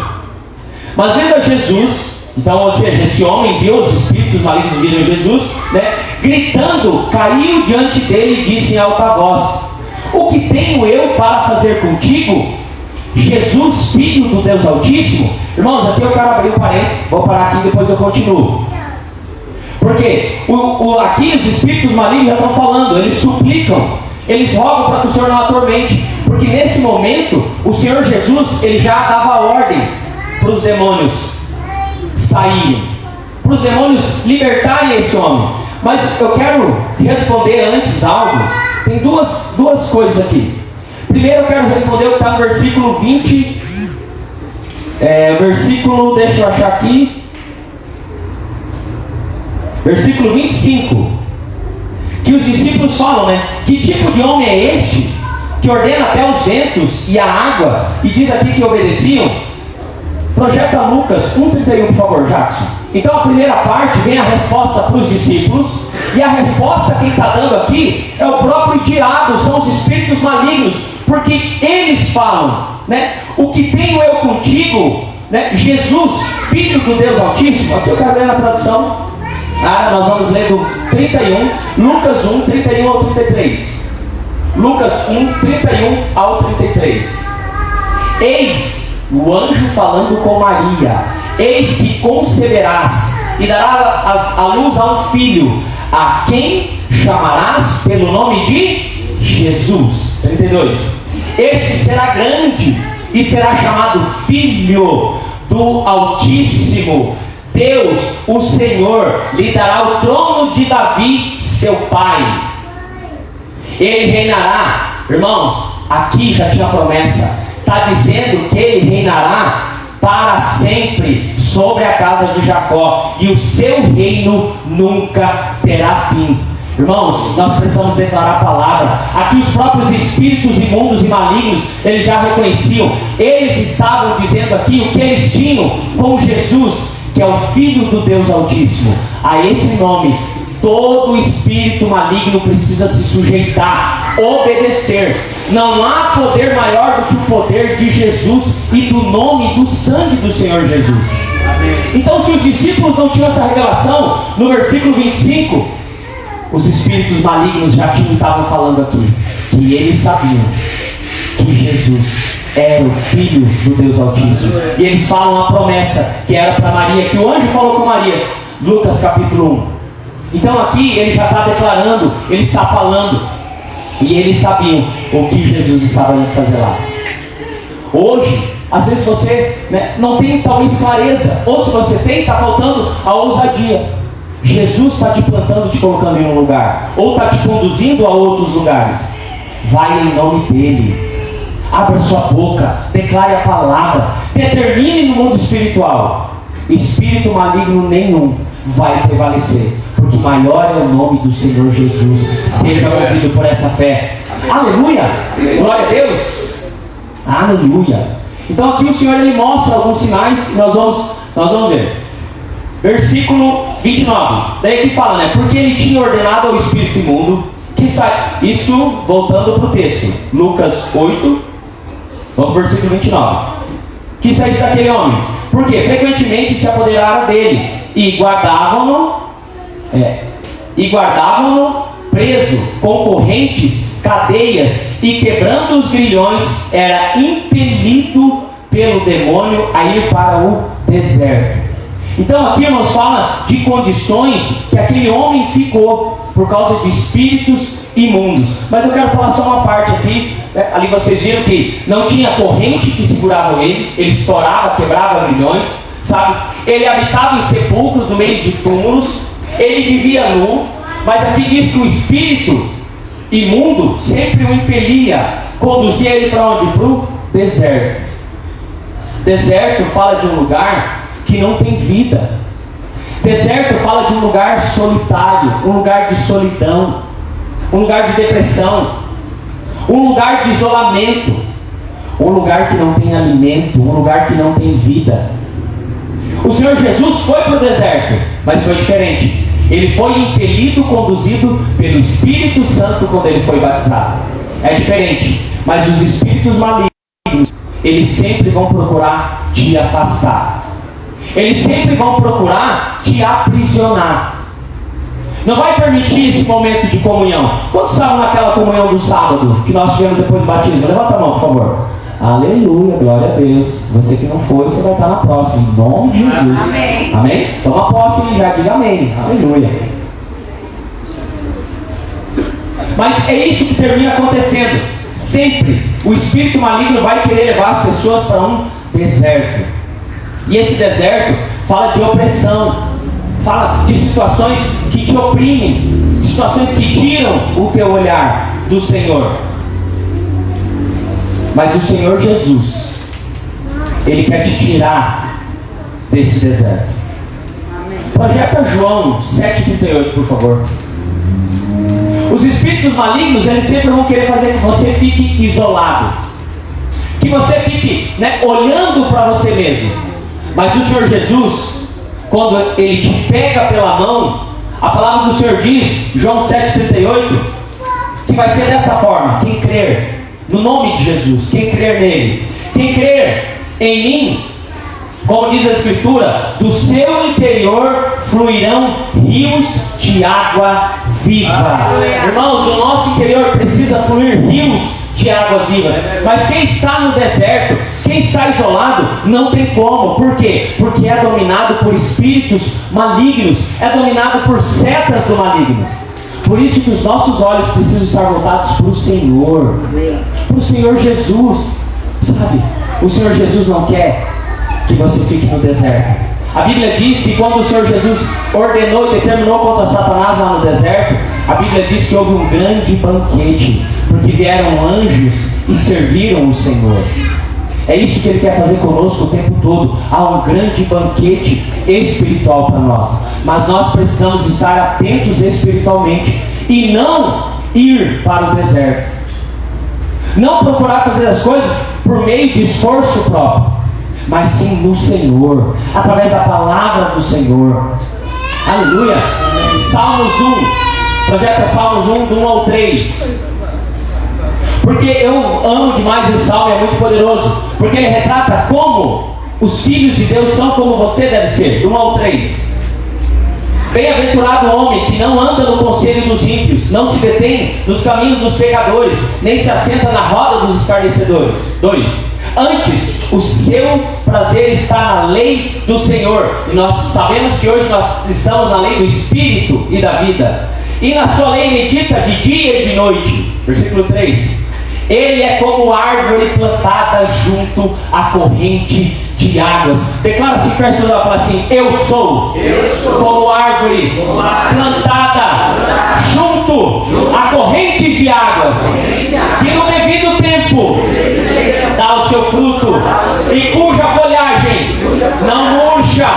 Mas vendo a Jesus, então, ou seja, esse homem viu os espíritos malignos viram Jesus, né, gritando, caiu diante dele e disse em alta voz: o que tenho eu para fazer contigo, Jesus, Filho do Deus Altíssimo? Irmãos, aqui eu quero abrir um parênteses, vou parar aqui e depois eu continuo. Porque aqui os espíritos malignos já estão falando, eles suplicam, eles rogam para que o Senhor não atormente. Porque nesse momento, o Senhor Jesus, ele já dava ordem para os demônios saírem, para os demônios libertarem esse homem. Mas eu quero responder antes algo. Tem duas coisas aqui. Primeiro eu quero responder o que está no versículo 20. Deixa eu achar aqui. Versículo 25. Que os discípulos falam, né? Que tipo de homem é este que ordena até os ventos e a água, e diz aqui que obedeciam? Projeta Lucas 1,31, por favor, Jackson. Então a primeira parte vem a resposta para os discípulos, e a resposta quem está dando aqui é o próprio diabo, são os espíritos malignos, porque eles falam, né? O que tenho eu contigo, né? Jesus, Filho do Deus Altíssimo. Aqui eu quero ler na tradução. Nós vamos ler do 31, Lucas 1, 31 ao 33. Lucas 1, 31 ao 33. Eis o anjo falando com Maria: eis que conceberás e darás à luz a um filho, a quem chamarás pelo nome de Jesus. 32. Este será grande e será chamado Filho do Altíssimo. Deus, o Senhor, lhe dará o trono de Davi, seu pai. Ele reinará. Irmãos, aqui já tinha promessa. Está dizendo que ele reinará para sempre sobre a casa de Jacó, e o seu reino nunca terá fim. Irmãos, nós precisamos declarar a palavra. Aqui os próprios espíritos imundos e malignos, eles já reconheciam. Eles estavam dizendo aqui o que eles tinham com Jesus, que é o Filho do Deus Altíssimo. A esse nome, todo espírito maligno precisa se sujeitar, obedecer. Não há poder maior do que o poder de Jesus e do nome e do sangue do Senhor Jesus. Então, se os discípulos não tinham essa revelação, no versículo 25, os espíritos malignos já estavam falando aqui, que eles sabiam que Jesus era o Filho do Deus Altíssimo. E eles falam a promessa que era para Maria, que o anjo falou com Maria, Lucas capítulo 1. Então aqui ele já está declarando, ele está falando, e eles sabiam o que Jesus estava indo fazer lá. Hoje, às vezes você, né, não tem talvez clareza, ou se você tem, está faltando a ousadia. Jesus está te plantando, te colocando em um lugar, ou está te conduzindo a outros lugares. Vai em nome dele. Abra sua boca, declare a palavra, determine no mundo espiritual. Espírito maligno nenhum vai prevalecer, porque maior é o nome do Senhor Jesus. Seja movido por essa fé. Aleluia! Glória a Deus! Aleluia! Então aqui o Senhor ele mostra alguns sinais, e nós vamos ver. Versículo 29. Daí aqui fala, né? Porque ele tinha ordenado ao espírito imundo que sai. Isso voltando para o texto. Lucas 8. Vamos para o versículo 29. Que saísse daquele homem. Porque frequentemente se apoderaram dele e guardavam-no preso com correntes, cadeias, e quebrando os grilhões, era impelido pelo demônio a ir para o deserto. Então aqui nos fala de condições que aquele homem ficou por causa de espíritos imundos. Mas eu quero falar só uma parte aqui, né? Ali vocês viram que não tinha corrente que segurava ele estourava, quebrava grilhões, sabe? Ele habitava em sepulcros, no meio de túmulos, ele vivia nu, mas aqui diz que o espírito imundo sempre o impelia, conduzia ele para onde? Para o deserto. Deserto fala de um lugar que não tem vida. Deserto fala de um lugar solitário, um lugar de solidão, um lugar de depressão, um lugar de isolamento, um lugar que não tem alimento, um lugar que não tem vida. O Senhor Jesus foi para o deserto, mas foi diferente. Ele foi impelido, conduzido pelo Espírito Santo quando ele foi batizado. É diferente. Mas os espíritos malignos, eles sempre vão procurar te afastar. Eles sempre vão procurar te aprisionar. Não vai permitir esse momento de comunhão. Quantos estavam naquela comunhão do sábado que nós tivemos depois do batismo? Levanta a mão, por favor. Aleluia, glória a Deus. Você que não foi, você vai estar na próxima, em nome de Jesus. Amém. Amém? Toma posse e já diga amém. Aleluia. Mas é isso que termina acontecendo. sempre o espírito maligno vai querer levar as pessoas para um deserto. E esse deserto fala de opressão, fala de situações que te oprimem, situações que tiram o teu olhar do Senhor. Mas o Senhor Jesus, Ele quer te tirar desse deserto. Projeta João 7,38, por favor. Os espíritos malignos, eles sempre vão querer fazer que você fique isolado, que você fique, olhando para você mesmo. Mas o Senhor Jesus, quando Ele te pega pela mão, a palavra do Senhor diz, João 7,38, que vai ser dessa forma: quem crer no nome de Jesus, quem crer nele, quem crer em mim, como diz a Escritura, do seu interior fluirão rios de água viva. Irmãos, o nosso interior precisa fluir rios de águas vivas. Mas quem está no deserto, quem está isolado, não tem como. Por quê? Porque é dominado por espíritos malignos, é dominado por setas do maligno. Por isso que os nossos olhos precisam estar voltados para o Senhor, para o Senhor Jesus. Sabe, o Senhor Jesus não quer que você fique no deserto. A Bíblia diz que quando o Senhor Jesus ordenou e determinou contra Satanás lá no deserto, a Bíblia diz que houve um grande banquete, porque vieram anjos e serviram o Senhor. É isso que Ele quer fazer conosco o tempo todo. Há um grande banquete espiritual para nós, mas nós precisamos estar atentos espiritualmente e não ir para o deserto, não procurar fazer as coisas por meio de esforço próprio, mas sim no Senhor, através da palavra do Senhor. Aleluia. Salmos 1, projeta Salmos 1, do 1 ao 3. Porque eu amo demais esse salmo, é muito poderoso, porque ele retrata como os filhos de Deus são, como você deve ser, do 1 ao 3. Bem-aventurado o homem que não anda no conselho dos ímpios, não se detém nos caminhos dos pecadores, nem se assenta na roda dos escarnecedores. 2. Antes, o seu prazer está na lei do Senhor. E nós sabemos que hoje nós estamos na lei do Espírito e da vida. E na sua lei medita de dia e de noite. Versículo 3. Ele é como árvore plantada junto à corrente de águas. Declara-se personal, fala assim: eu sou como árvore plantada junto a correntes de águas, que no devido tempo dá o seu fruto, e cuja folhagem não murcha,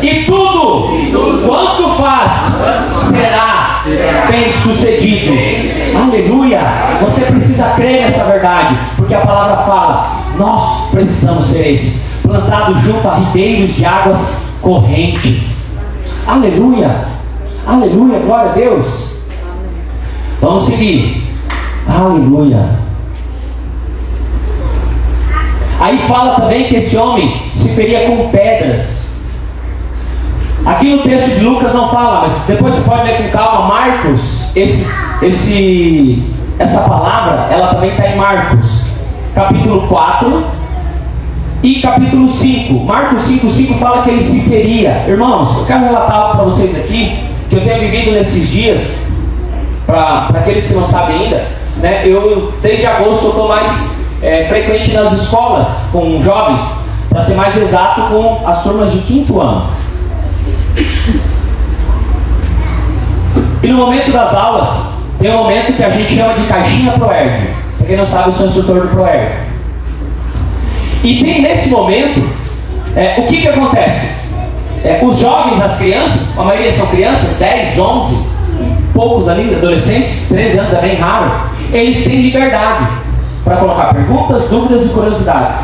e tudo quanto faz será bem sucedido. Aleluia! Você precisa crer nessa verdade, porque a palavra fala: nós precisamos ser esses, plantados junto a ribeiros de águas correntes. Aleluia! Aleluia! Glória a Deus! Vamos seguir. Aleluia! Aí fala também que esse homem se feria com pedras. Aqui no texto de Lucas não fala, mas depois você pode ler com calma. Marcos, essa palavra, ela também está em Marcos, capítulo 4 e capítulo 5. Marcos 5:5 fala que ele se feria. Irmãos, eu quero relatar algo para vocês aqui, que eu tenho vivido nesses dias, para aqueles que não sabem ainda, eu desde agosto eu estou mais frequente nas escolas com jovens, para ser mais exato, com as turmas de 5º ano. E no momento das aulas, tem um momento que a gente chama de caixinha ProErd. Para quem não sabe, eu sou instrutor do ProErd. E tem nesse momento, o que acontece? Os jovens, as crianças, a maioria são crianças, 10, 11, poucos ali, adolescentes, 13 anos é bem raro, eles têm liberdade para colocar perguntas, dúvidas e curiosidades.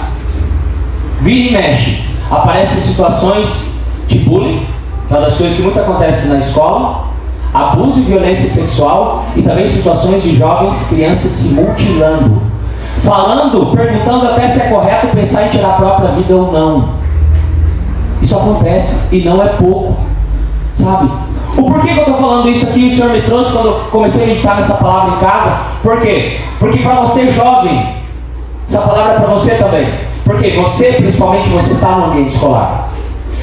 Vira e mexe, aparecem situações de bullying, que é uma das coisas que muito acontece na escola, abuso e violência sexual, e também situações de jovens, crianças se mutilando, falando, perguntando até se é correto pensar em tirar a própria vida ou não. Isso acontece, e não é pouco, sabe? O porquê que eu estou falando isso aqui, o Senhor me trouxe quando eu comecei a meditar nessa palavra em casa. Por quê? Porque para você jovem, essa palavra é para você também. Porque você, principalmente, você está no ambiente escolar.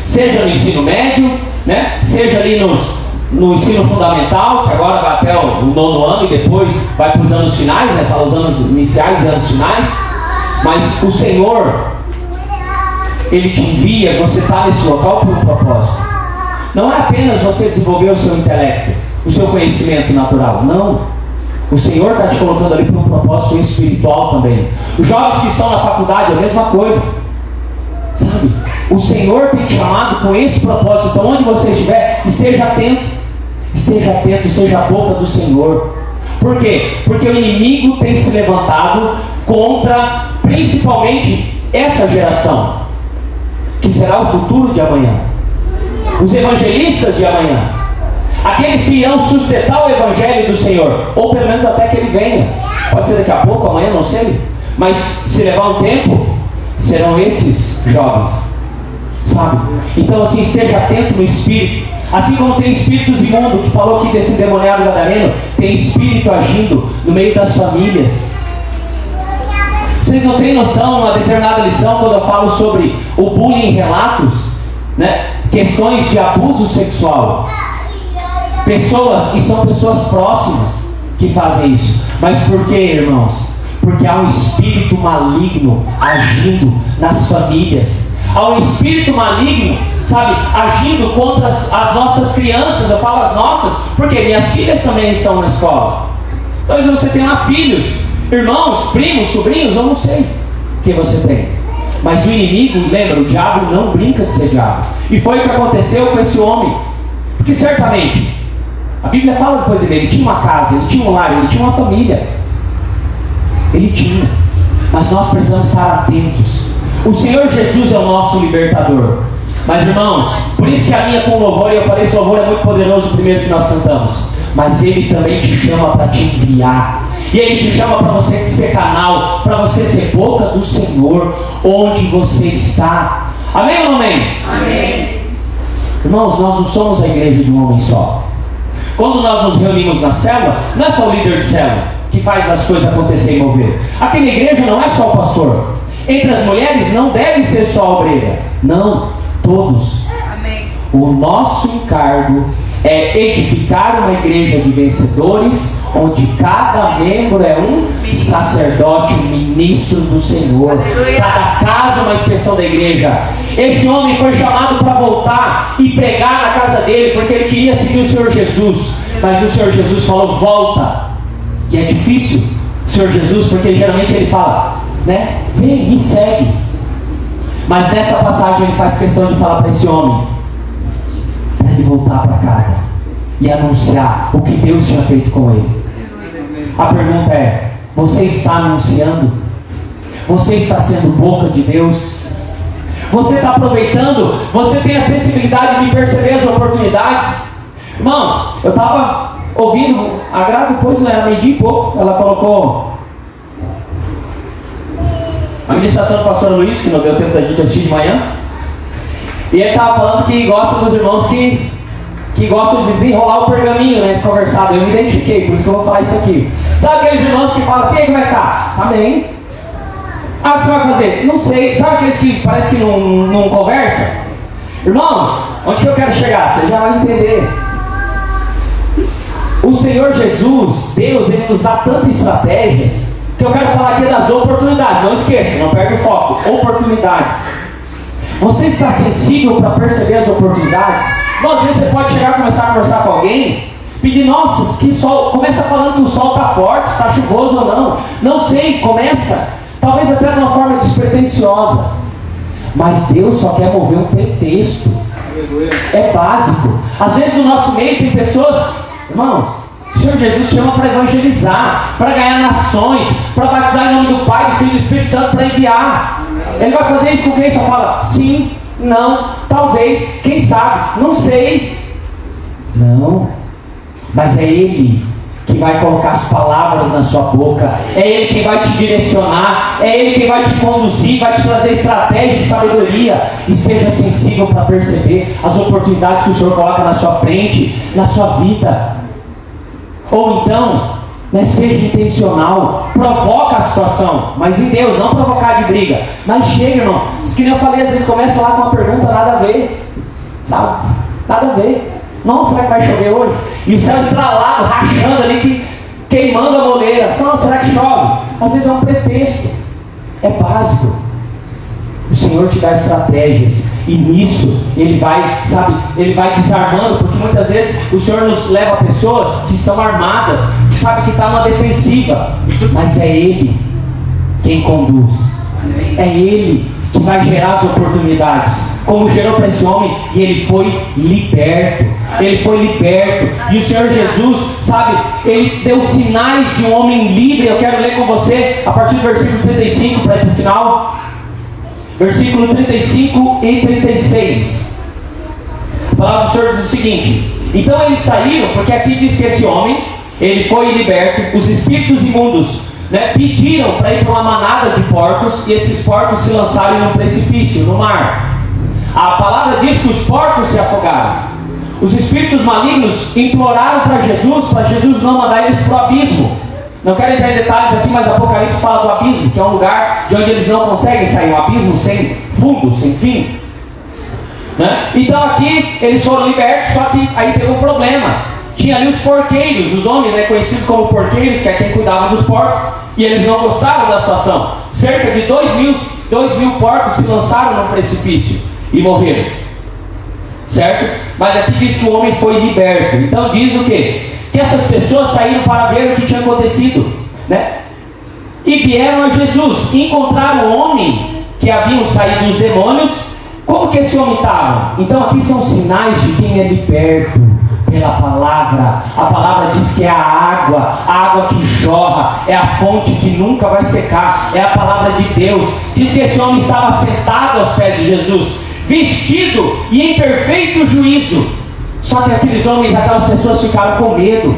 Seja no ensino médio, seja ali no ensino fundamental, que agora vai até o 9º ano e depois vai para os anos finais, né? Fala os anos iniciais e anos finais. Mas o Senhor, Ele te envia, você está nesse local por um propósito. Não é apenas você desenvolver o seu intelecto, o seu conhecimento natural. Não. O Senhor está te colocando ali por um propósito espiritual também. Os jovens que estão na faculdade, é a mesma coisa. Sabe? O Senhor tem te chamado com esse propósito. Então, onde você estiver, esteja atento. Esteja atento, seja a boca do Senhor. Por quê? Porque o inimigo tem se levantado contra, principalmente, essa geração, que será o futuro de amanhã. Os evangelistas de amanhã. Aqueles que irão sustentar o Evangelho do Senhor, ou pelo menos até que Ele venha. Pode ser daqui a pouco, amanhã, não sei. Mas se levar um tempo, serão esses jovens. Sabe? Então assim, esteja atento no Espírito. Assim como tem espíritos imundos, que falou que desse demoniado gadareno, tem espírito agindo no meio das famílias. Vocês não têm noção, numa determinada lição, quando eu falo sobre o bullying em relatos, né? Questões de abuso sexual. Pessoas que são pessoas próximas que fazem isso. Mas por quê, irmãos? Porque há um espírito maligno agindo nas famílias. Há um espírito maligno, sabe, agindo contra as nossas crianças. Eu falo as nossas, porque minhas filhas também estão na escola. Então você tem lá filhos, irmãos, primos, sobrinhos, eu não sei quem você tem. Mas o inimigo, lembra, o diabo não brinca de ser diabo. E foi o que aconteceu com esse homem. Porque certamente, a Bíblia fala depois dele, ele tinha uma casa, ele tinha um lar, ele tinha uma família. Ele tinha. Mas nós precisamos estar atentos. O Senhor Jesus é o nosso libertador. Mas irmãos, por isso que a minha com louvor, e eu falei, esse louvor é muito poderoso, o primeiro que nós cantamos. Mas Ele também te chama para te enviar. E Ele te chama para você ser canal, para você ser boca do Senhor, onde você está. Amém ou não amém? Amém. Irmãos, nós não somos a igreja de um homem só. Quando nós nos reunimos na célula, não é só o líder de célula que faz as coisas acontecer e mover. Aqui na igreja não é só o pastor. Entre as mulheres não deve ser só a obreira. Não, todos. Amém. O nosso encargo é edificar uma igreja de vencedores, onde cada membro é um sacerdote, um ministro do Senhor. Aleluia. Cada casa é uma extensão da igreja. Esse homem foi chamado para voltar e pregar na casa dele, porque ele queria seguir o Senhor Jesus. Mas o Senhor Jesus falou, volta. E é difícil, o Senhor Jesus, porque geralmente ele fala, né? Vem, me segue. Mas nessa passagem ele faz questão de falar para esse homem, para ele voltar para casa e anunciar o que Deus tinha feito com ele. A pergunta é, você está anunciando? Você está sendo boca de Deus? Você está aproveitando? Você tem a sensibilidade de perceber as oportunidades? Irmãos, eu estava ouvindo a Gra, depois era meio-dia e pouco, ela colocou a ministração do pastor Luiz, que não deu tempo da gente assistir de manhã. E ele estava falando que gosta dos irmãos que gostam de desenrolar o pergaminho, né, de conversado. Eu me identifiquei, por isso que eu vou falar isso aqui. Sabe aqueles irmãos que falam assim, como é que tá? Tá bem. Ah, o que você vai fazer? Não sei. Sabe aqueles que parece que não conversam? Irmãos, onde que eu quero chegar? Você já vai entender. O Senhor Jesus, Deus, Ele nos dá tantas estratégias, que eu quero falar aqui das oportunidades. Não esqueça, não perde o foco. Oportunidades. Você está sensível para perceber as oportunidades? Bom, às vezes você pode chegar e começar a conversar com alguém, pedir, nossa, que sol, começa falando que o sol está forte, está chuvoso ou não. Não sei, começa, talvez até de uma forma despretensiosa. Mas Deus só quer mover um pretexto. É básico. Às vezes no nosso meio tem pessoas, irmãos, o Senhor Jesus chama para evangelizar, para ganhar nações, para batizar em nome do Pai, do Filho e do Espírito Santo, para enviar. Ele vai fazer isso com quem só fala sim, não, talvez, quem sabe, não sei. Não, mas é Ele que vai colocar as palavras na sua boca, é Ele que vai te direcionar, é Ele que vai te conduzir, vai te trazer estratégia e sabedoria. Esteja sensível para perceber as oportunidades que o Senhor coloca na sua frente, na sua vida. Ou então, né, seja intencional, provoca a situação, mas em Deus, não provocar de briga. Mas chega, irmão, isso que nem eu falei, às vezes começa lá com uma pergunta nada a ver, sabe? Nada a ver. Nossa, será que vai chover hoje? E o céu estralado, rachando ali, queimando a moleira. Nossa, será que chove? Às vezes é um pretexto. É básico. O Senhor te dá estratégias. E nisso, Ele vai, Ele vai desarmando. Porque muitas vezes o Senhor nos leva a pessoas que estão armadas, que sabem que está numa defensiva. Mas é Ele quem conduz. É Ele que vai gerar as oportunidades, como gerou para esse homem, e ele foi liberto. Ele foi liberto. E o Senhor Jesus, Ele deu sinais de um homem livre. Eu quero ler com você a partir do versículo 35 para ir para o final. Versículo 35 e 36. A palavra do Senhor diz o seguinte: então eles saíram, porque aqui diz que esse homem, ele foi liberto. Os espíritos imundos, pediram para ir para uma manada de porcos, e esses porcos se lançaram num precipício, no mar. A palavra diz que os porcos se afogaram. Os espíritos malignos imploraram para Jesus não mandar eles para o abismo. Não quero entrar em detalhes aqui, mas Apocalipse fala do abismo, que é um lugar de onde eles não conseguem sair, um abismo sem fundo, sem fim. Então aqui eles foram libertos, só que aí teve um problema. Tinha ali os porqueiros, os homens conhecidos como porqueiros, que é quem cuidava dos porcos, e eles não gostaram da situação. Cerca de 2 mil porcos se lançaram no precipício e morreram. Certo? Mas aqui diz que o homem foi liberto. Então diz o quê? Que essas pessoas saíram para ver o que tinha acontecido, e vieram a Jesus, encontraram o homem que haviam saído dos demônios. Como que esse homem estava? Então aqui são sinais de quem é liberto pela palavra. A palavra diz que é a água que jorra, é a fonte que nunca vai secar, é a palavra de Deus. Diz que esse homem estava sentado aos pés de Jesus, vestido e em perfeito juízo. Só que aquelas pessoas ficaram com medo.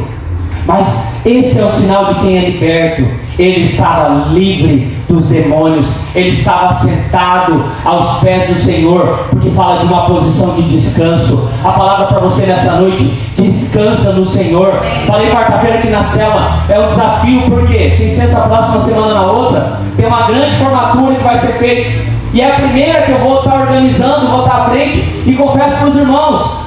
Mas esse é o sinal de quem é liberto. Ele estava livre dos demônios. Ele estava sentado aos pés do Senhor, porque fala de uma posição de descanso. A palavra para você nessa noite: descansa no Senhor. Falei quarta-feira aqui na Selma, é um desafio, porque sem ser essa próxima semana na outra, tem uma grande formatura que vai ser feita. E é a primeira que eu vou estar organizando, vou estar à frente. E confesso para os irmãos,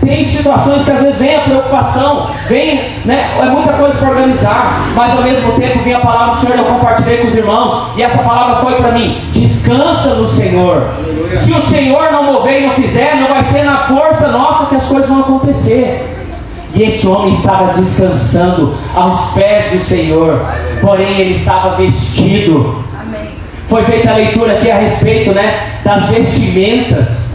tem situações que às vezes vem a preocupação, é muita coisa para organizar, mas ao mesmo tempo vem a palavra do Senhor, eu compartilhei com os irmãos, e essa palavra foi para mim: descansa no Senhor. Se o Senhor não mover e não fizer, não vai ser na força nossa que as coisas vão acontecer. E esse homem estava descansando aos pés do Senhor, porém ele estava vestido. Foi feita a leitura aqui a respeito das vestimentas.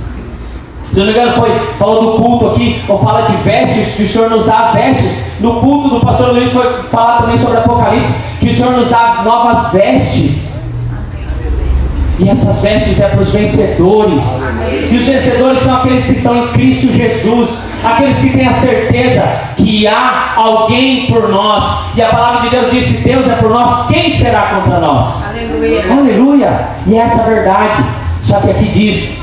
Se não me engano, falou do culto aqui, ou fala de vestes, que o Senhor nos dá vestes. No culto do pastor Luiz foi falar também sobre Apocalipse, que o Senhor nos dá novas vestes. E essas vestes é para os vencedores. E os vencedores são aqueles que estão em Cristo Jesus, aqueles que têm a certeza que há alguém por nós. E a palavra de Deus diz: se Deus é por nós, quem será contra nós? Aleluia. Aleluia. E essa é a verdade. Só que aqui diz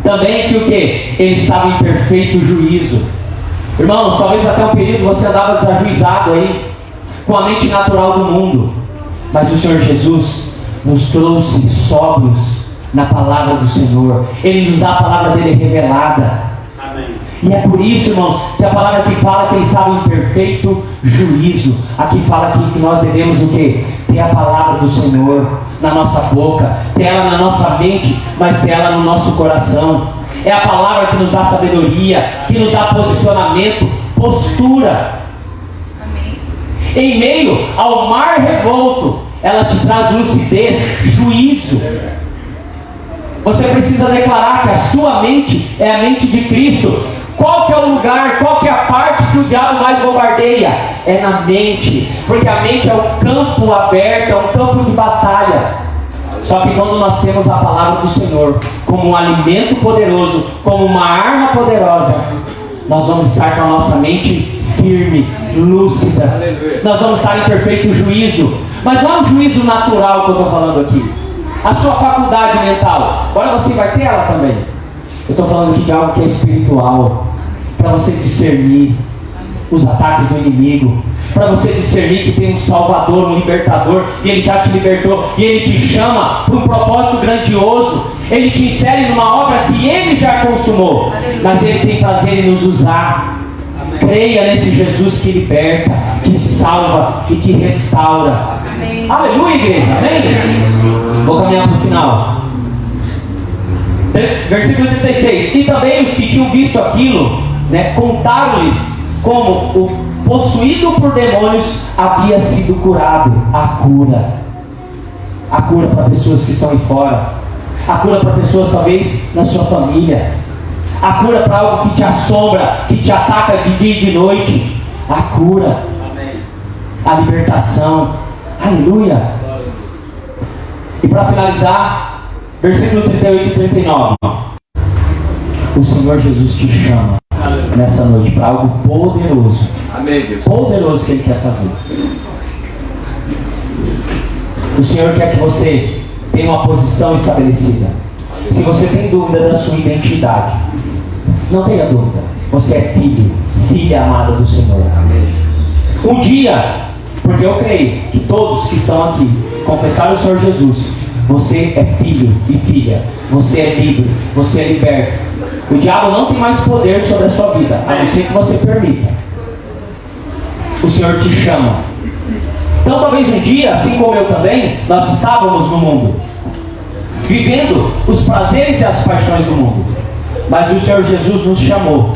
também que o quê? Ele estava em perfeito juízo. Irmãos, talvez até um período você andava desajuizado aí, com a mente natural do mundo. Mas o Senhor Jesus nos trouxe sóbrios na palavra do Senhor. Ele nos dá a palavra dele revelada. Amém. E é por isso, irmãos, que a palavra aqui fala que ele estava em perfeito juízo. Aqui fala que nós devemos o quê? Ter a palavra do Senhor na nossa boca, ter ela na nossa mente, mas ter ela no nosso coração. É a palavra que nos dá sabedoria, que nos dá posicionamento, postura. Amém. Em meio ao mar revolto, ela te traz lucidez, juízo. Você precisa declarar que a sua mente é a mente de Cristo. Qual que é o lugar, qual que é a parte que o diabo mais bombardeia? É na mente, porque a mente é um campo aberto, é um campo de batalha. Só que quando nós temos a palavra do Senhor como um alimento poderoso, como uma arma poderosa, nós vamos estar com a nossa mente firme, lúcida. Nós vamos estar em perfeito juízo. Mas não é um juízo natural que eu estou falando aqui. A sua faculdade mental, agora você vai ter ela também. Eu estou falando aqui de algo que é espiritual, para você discernir os ataques do inimigo, para você discernir que tem um Salvador, um Libertador, e Ele já te libertou, e Ele te chama para um propósito grandioso. Ele te insere numa obra que Ele já consumou, mas Ele tem prazer em nos usar. Creia nesse Jesus que liberta, que salva e que restaura. Amém. Aleluia, igreja. Amém? Vou caminhar para o final. Versículo 36. E também os que tinham visto aquilo, contaram-lhes como o possuído por demônios havia sido curado. A cura para pessoas que estão aí fora, a cura para pessoas talvez na sua família, a cura para algo que te assombra, que te ataca de dia e de noite, a cura, a libertação. Aleluia. E para finalizar, versículo 38 e 39. O Senhor Jesus te chama nessa noite para algo poderoso. Amém, Deus. Poderoso que Ele quer fazer. O Senhor quer que você tenha uma posição estabelecida. Se você tem dúvida da sua identidade, não tenha dúvida. Você é filho, filha amada do Senhor. Um dia, porque eu creio que todos que estão aqui confessaram o Senhor Jesus, você é filho e filha. Você é livre, você é liberto. O diabo não tem mais poder sobre a sua vida, a não ser que você permita. O Senhor te chama. Então talvez um dia, assim como eu também, nós estávamos no mundo, vivendo os prazeres e as paixões do mundo. Mas o Senhor Jesus nos chamou.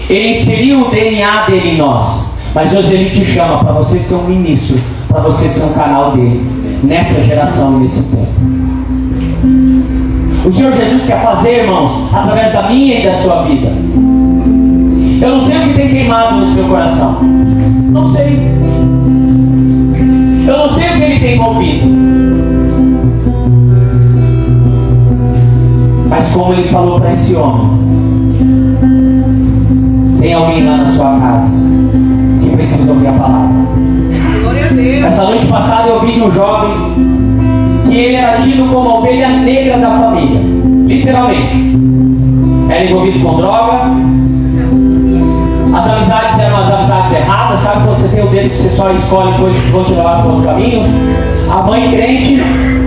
Ele inseriu o DNA dele em nós. Mas hoje Ele te chama para você ser um ministro, para você ser um canal dele, nessa geração e nesse tempo. O Senhor Jesus quer fazer, irmãos, através da minha e da sua vida. Eu não sei o que tem queimado no seu coração. Não sei. Eu não sei o que Ele tem envolvido. Mas como Ele falou para esse homem, tem alguém lá na sua casa que precisa ouvir a palavra. Essa noite passada eu ouvi de um jovem que ele era tido como a ovelha negra da família, literalmente. Era envolvido com droga, as amizades eram as amizades erradas. Sabe quando você tem o dedo que você só escolhe coisas que vão te levar para outro caminho? A mãe crente,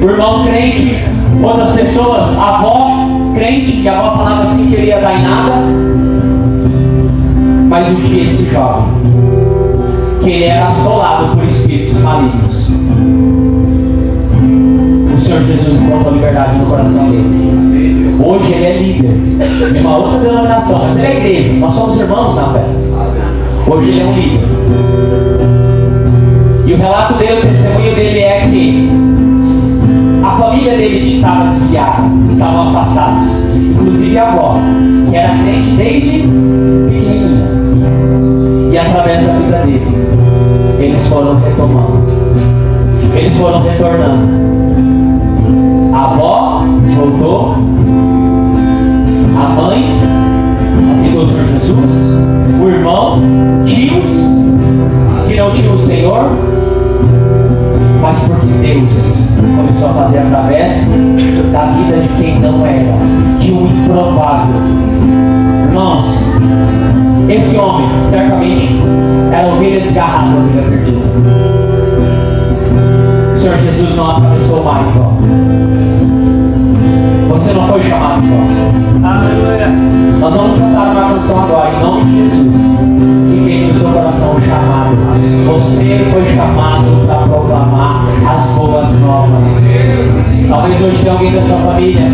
o irmão crente, outras pessoas, a avó crente, e a avó falava assim que ele ia dar em nada. Mas um dia esse jovem, que ele era assolado por espíritos malignos, o Senhor Jesus encontrou liberdade no coração dele. Hoje ele é líder de uma outra denominação, mas ele é igreja, nós somos irmãos na fé. Hoje ele é um líder. E o relato dele, o testemunho dele é que a família dele estava desviada, estavam afastados, inclusive a avó, que era crente desde pequenininha. E através da vida dele, eles foram retomando, eles foram retornando. A avó voltou, a mãe aceitou o Senhor Jesus, o irmão, tios que não tinham o Senhor, mas porque Deus começou a fazer através da vida de quem não era, de um improvável. Irmãos, esse homem certamente era ovelha desgarrada, ovelha perdida. O Senhor Jesus não atravessou o mar igual. Você não foi chamado igual. Aleluia. Nós vamos cantar uma canção agora, em nome de Jesus. E quem no seu coração o chamado. Você foi chamado para proclamar as boas novas. Talvez hoje tenha alguém da sua família,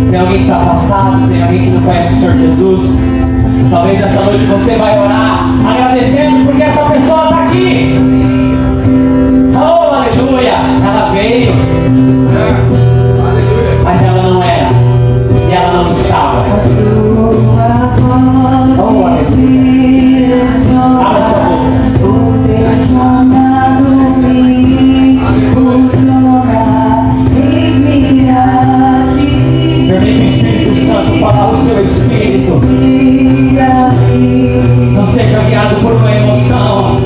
tem alguém que está afastado, tem alguém que não conhece o Senhor Jesus. Talvez essa noite você vai orar agradecendo porque essa pessoa está aqui. Oh, aleluia! Ela veio, mas ela não era, e ela não estava. Oh, aleluia! Abra sua boca. Permita o Espírito Santo falar o seu espírito. Não seja guiado por uma emoção.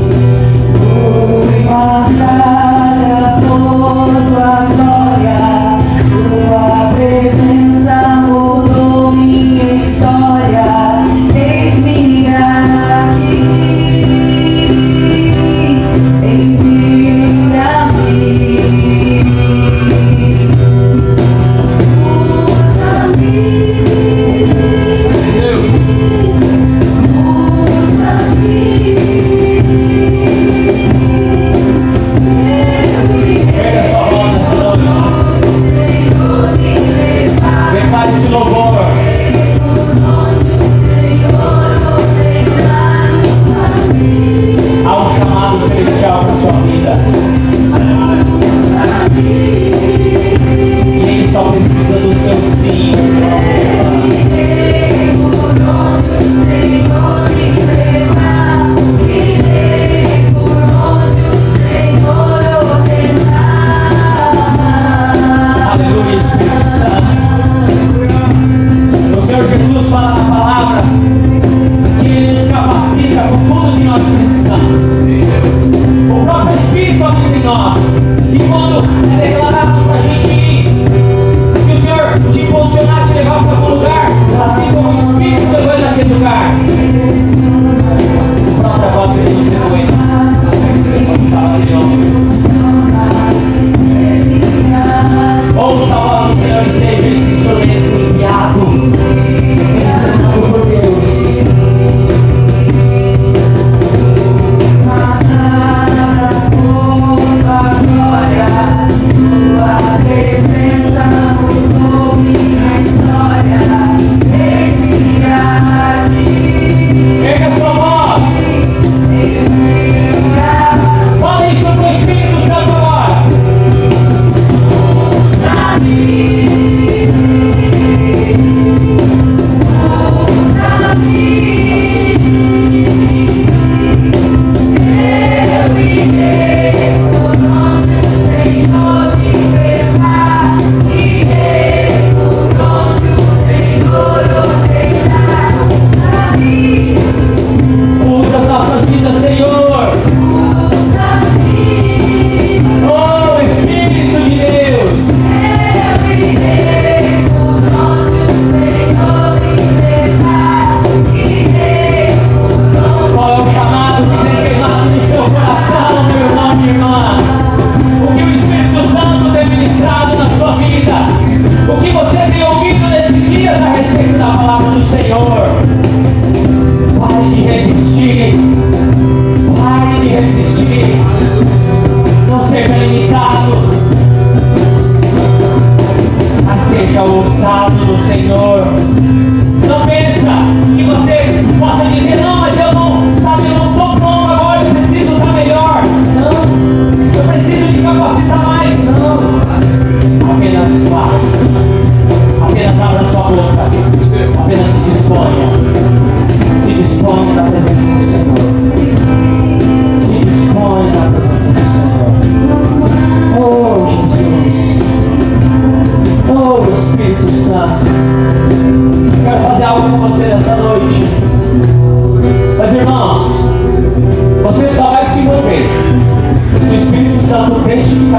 Guardada por tua glória, tua presença mudou minha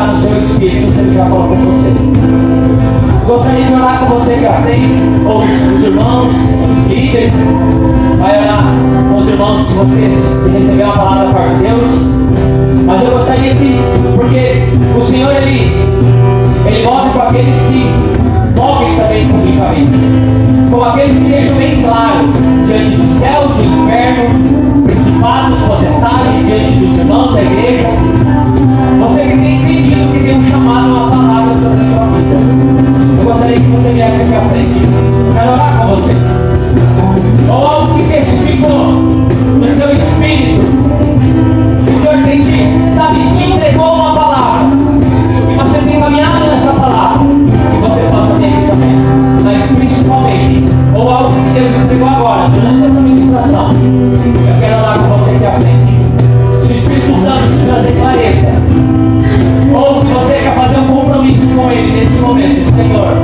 colocar no seu espírito, se Ele já falou com você. Gostaria de orar com você aqui à frente, ou os irmãos, os líderes. Vai orar com os irmãos se você receber uma palavra da parte de Deus. Mas eu gostaria que, porque o Senhor Ele move com aqueles que movem também publicamente, com aqueles que deixam bem claro diante dos céus, do inferno, principados, potestades, diante dos irmãos da igreja. Você que tem entendido que tem um chamado, uma palavra sobre a sua vida, eu gostaria que você viesse aqui à frente. Quero orar com você. Ou algo que testificou no seu espírito, o Senhor tem te entregou uma palavra, e você tem caminhado nessa palavra, que você possa ter aqui também. Mas principalmente, ou algo que Deus entregou agora, durante essa ministração, eu quero orar com você aqui à frente. Se o Espírito Santo te trazer clareza, ou se você quer fazer um compromisso com Ele nesse momento, Senhor,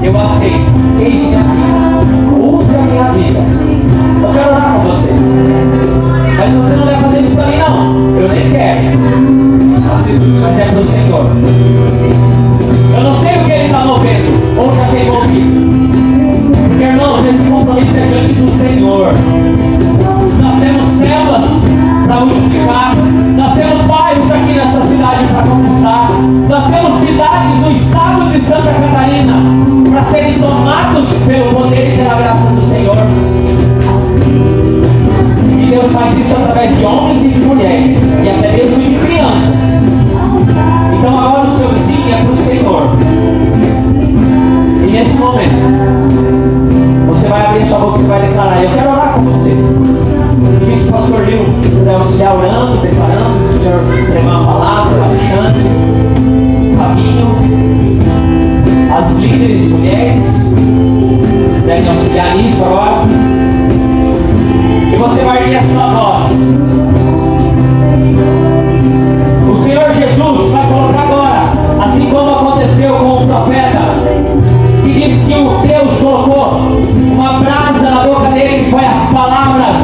eu aceito, eis-me aqui, use a minha vida. Eu quero orar com você. Mas você não deve fazer isso para mim, não. Eu nem quero. Mas é para o Senhor. Eu não sei o que Ele está movendo, ou já tem movido. Porque, irmãos, esse compromisso é diante do Senhor. Nós temos células para multiplicar. Nós temos bairros aqui nessa cidade para conquistar. Nós temos cidades no estado de Santa Catarina para serem tomados pelo poder e pela graça do Senhor. E Deus faz isso através de homens e de mulheres, e até mesmo de crianças. Então agora o seu sim é para o Senhor. E nesse momento, você vai abrir sua boca e você vai declarar: eu quero orar com você. E isso o pastor Lil vai auxiliar orando, preparando, se o Senhor entregar uma palavra, Alexandre, Fabinho, as líderes mulheres devem auxiliar nisso agora. E você vai erguer a sua voz. O Senhor Jesus vai colocar agora, assim como aconteceu com o profeta, que disse que o Deus colocou uma brasa na boca dele, que foi as palavras,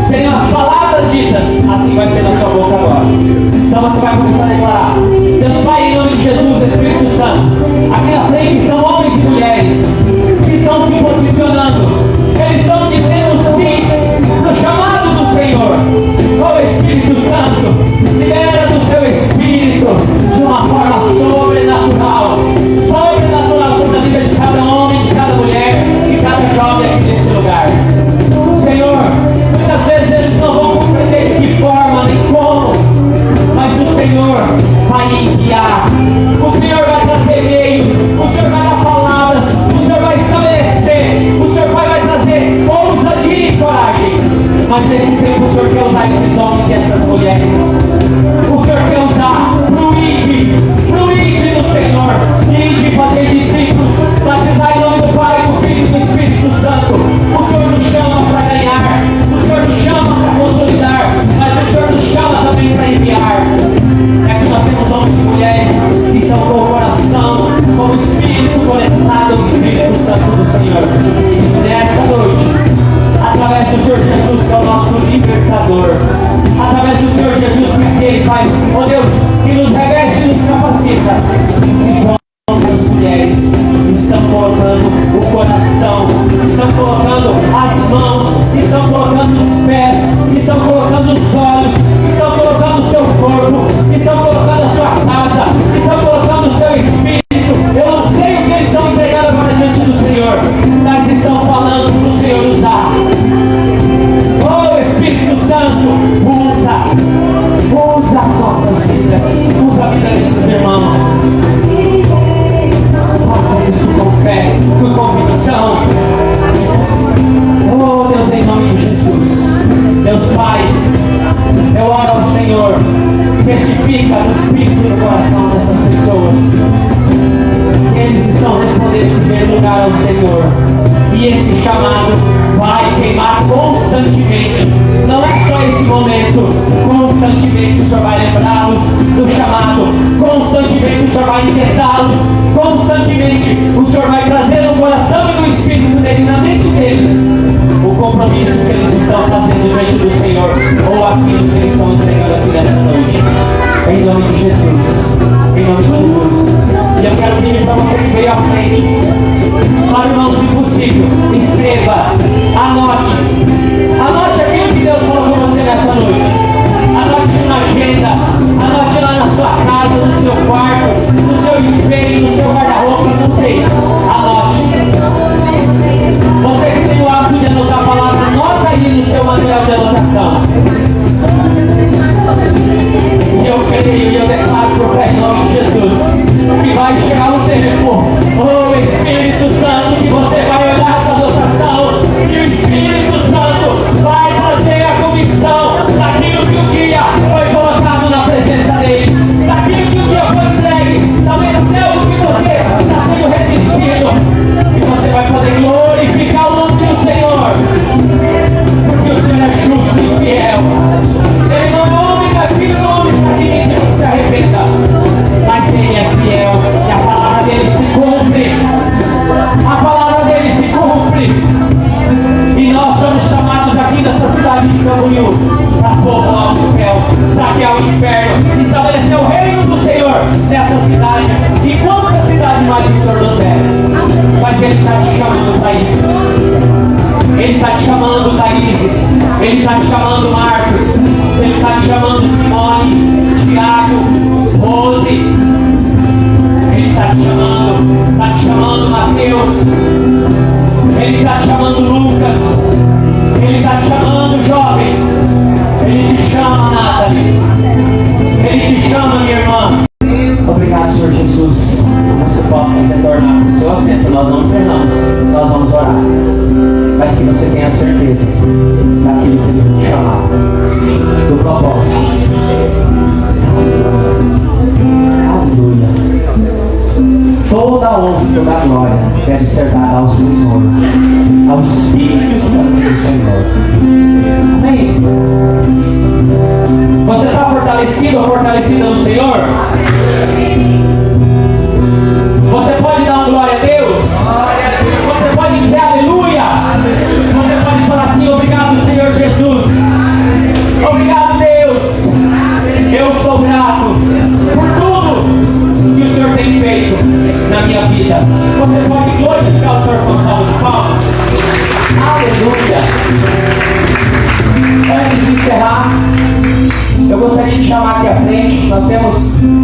seriam as palavras ditas, assim vai ser na sua boca agora. Então você vai começar a declarar: Deus Pai, em nome de Jesus, Espírito Santo, aqui na frente estão homens e mulheres que estão se posicionando, eles estão dizendo sim no chamado do Senhor. Oh Espírito Santo, libera do seu Espírito de uma forma sobrenatural sobre a vida de cada homem, de cada mulher, de cada jovem aqui nesse lugar. Senhor, muitas vezes eles não vão compreender de que forma nem como, mas o Senhor vai enviar, o Senhor vai trazer meios, o Senhor vai dar palavras, o Senhor vai estabelecer, o Senhor vai trazer ousadia e coragem. Mas nesse tempo o Senhor quer usar esses homens e essas mulheres. O Senhor quer usar pro ide do Senhor, ide fazer discípulos, batizar em nome do Pai, do Filho e do Espírito Santo. O Senhor nos chama para ganhar, o Senhor nos chama para consolidar, mas o Senhor nos chama também para enviar. É que nós temos homens e mulheres que estão com o coração, com o Espírito conectado ao Espírito Santo do Senhor. Nessa noite, através do Senhor Jesus, que é o nosso libertador, através do Senhor Jesus, que é aquele Pai, ó Deus, que nos reveste e nos capacita, esses homens e mulheres estão colocando o coração, estão colocando as mãos, estão colocando os pés, estão colocando os olhos, estão colocando o seu corpo, estão colocando a sua casa, estão colocando o seu espírito. Eu não sei o que eles estão entregando agora diante do Senhor, mas estão falando para o Senhor usar. Oh Espírito Santo, usa as nossas vidas, usa a vida desses irmãos. Faça isso com fé, com convicção. Oh Deus, em nome de Jesus, Deus Pai, eu oro ao Senhor, testifica no espírito e no coração dessas pessoas. Eles estão respondendo em primeiro lugar ao Senhor, e esse chamado vai queimar constantemente. Não é só esse momento, constantemente o Senhor vai lembrá-los do chamado, constantemente o Senhor vai inquietá-los, constantemente o Senhor vai trazer no coração e no espírito dele, na mente deles, o compromisso que eles estão fazendo diante do Senhor, ou aquilo que eles estão entregando aqui nessa noite. Em nome de Jesus. Em nome de Jesus. E eu quero pedir para você que veio à frente. Sabe, irmão, se possível, escreva, anote. Anote aquilo que Deus falou com você nessa noite. Anote na agenda, anote lá na sua casa, no seu quarto, no seu espelho, no seu guarda-roupa, não sei. Anote. Você que tem o hábito de anotar a palavra, anota aí no seu material de anotação. E eu creio e eu declaro por fé em nome de Jesus que vai chegar um tempo, oh Espírito Santo, que você vai olhar essa anotação e o Espírito Santo vai trazer a convicção daquilo que um dia foi colocado na presença dele, daquilo que um dia foi entregue, talvez até o que você está sendo resistido, e você vai poder glorificar o nome do Senhor, porque o Senhor é justo e fiel. Ele não é homem para filho do homem para que ninguém se arrependa, mas ele é fiel e a palavra dele se cumpre. A palavra dele se cumpre. E nós somos chamados aqui nessa cidade de Camboriú para povoar o céu, saquear o inferno e estabelecer o reino do Senhor nessa cidade. E quanta cidade mais o Senhor nos der? Mas ele está te chamando para isso. Ele está te chamando, Thaís. Ele está te chamando, Marcos. Ele está te chamando, Simone, Tiago, Rose. Ele está te chamando, Mateus. Ele está te chamando, Lucas. Ele está te chamando, jovem. Ele te chama, Nathalie. Ele te chama, minha irmã. Obrigado, Senhor Jesus, que você possa retornar para o seu assento. Nós não encerramos, nós vamos orar. Mas que você tenha certeza daquilo que Ele te chamar, do propósito. Aleluia. Toda a honra e toda a glória deve ser dada ao Senhor, ao Espírito Santo do Senhor. Amém? Você está fortalecido ou fortalecida no Senhor? Você pode dar uma glória a Deus? Você pode dizer aleluia? Você pode falar assim: obrigado, Senhor Jesus. Obrigado, Deus. Eu sou grato por tudo que o Senhor tem feito na minha vida. Você pode glorificar o Senhor com salva de palmas? Aleluia. Antes de encerrar, eu gostaria de chamar aqui à frente. Nós temos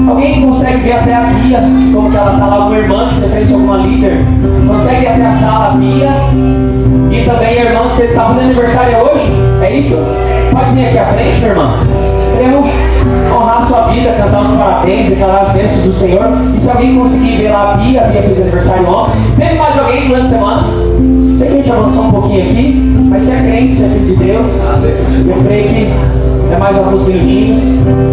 alguém que consegue ver até a Bia, como que ela está lá, uma irmã de preferência, alguma líder, consegue ir até a sala, a Bia, e também a irmã que está fazendo aniversário hoje, é isso? Pode vir aqui à frente, minha irmã. Queremos honrar a sua vida, cantar os parabéns, declarar as bênçãos do Senhor. E se alguém conseguir ver lá a Bia fez aniversário ontem. Teve mais alguém durante a semana? Sei que a gente avançou um pouquinho aqui, mas se é crente, se é filho de Deus, eu creio que é mais alguns minutinhos.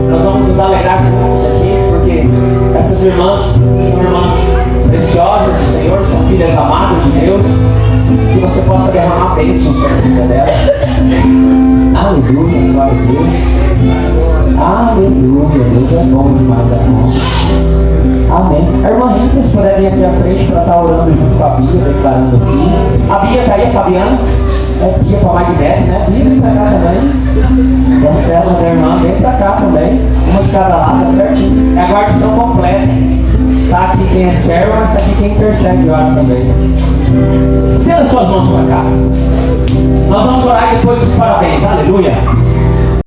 Nós vamos nos alegrar juntos aqui, porque essas irmãs são irmãs preciosas do Senhor, são filhas amadas de Deus. Que você possa derramar bênção sobre a vida delas. Aleluia, glória a Deus. Aleluia, Deus é bom demais, é bom. Amém. A irmã Rita, se puder vir aqui à frente para estar orando junto com a Bia, declarando aqui. A Bia está aí, a Fabiana. É Bia para Magneto, né? Bia, vem para cá também. E a célula da irmã, vem para cá também. Uma de cada lado, tá certinho. É a guarnição completa. Está aqui quem é servo, mas está aqui quem intercede, eu acho também. Estenda suas mãos para cá. Nós vamos orar e depois os parabéns. Aleluia.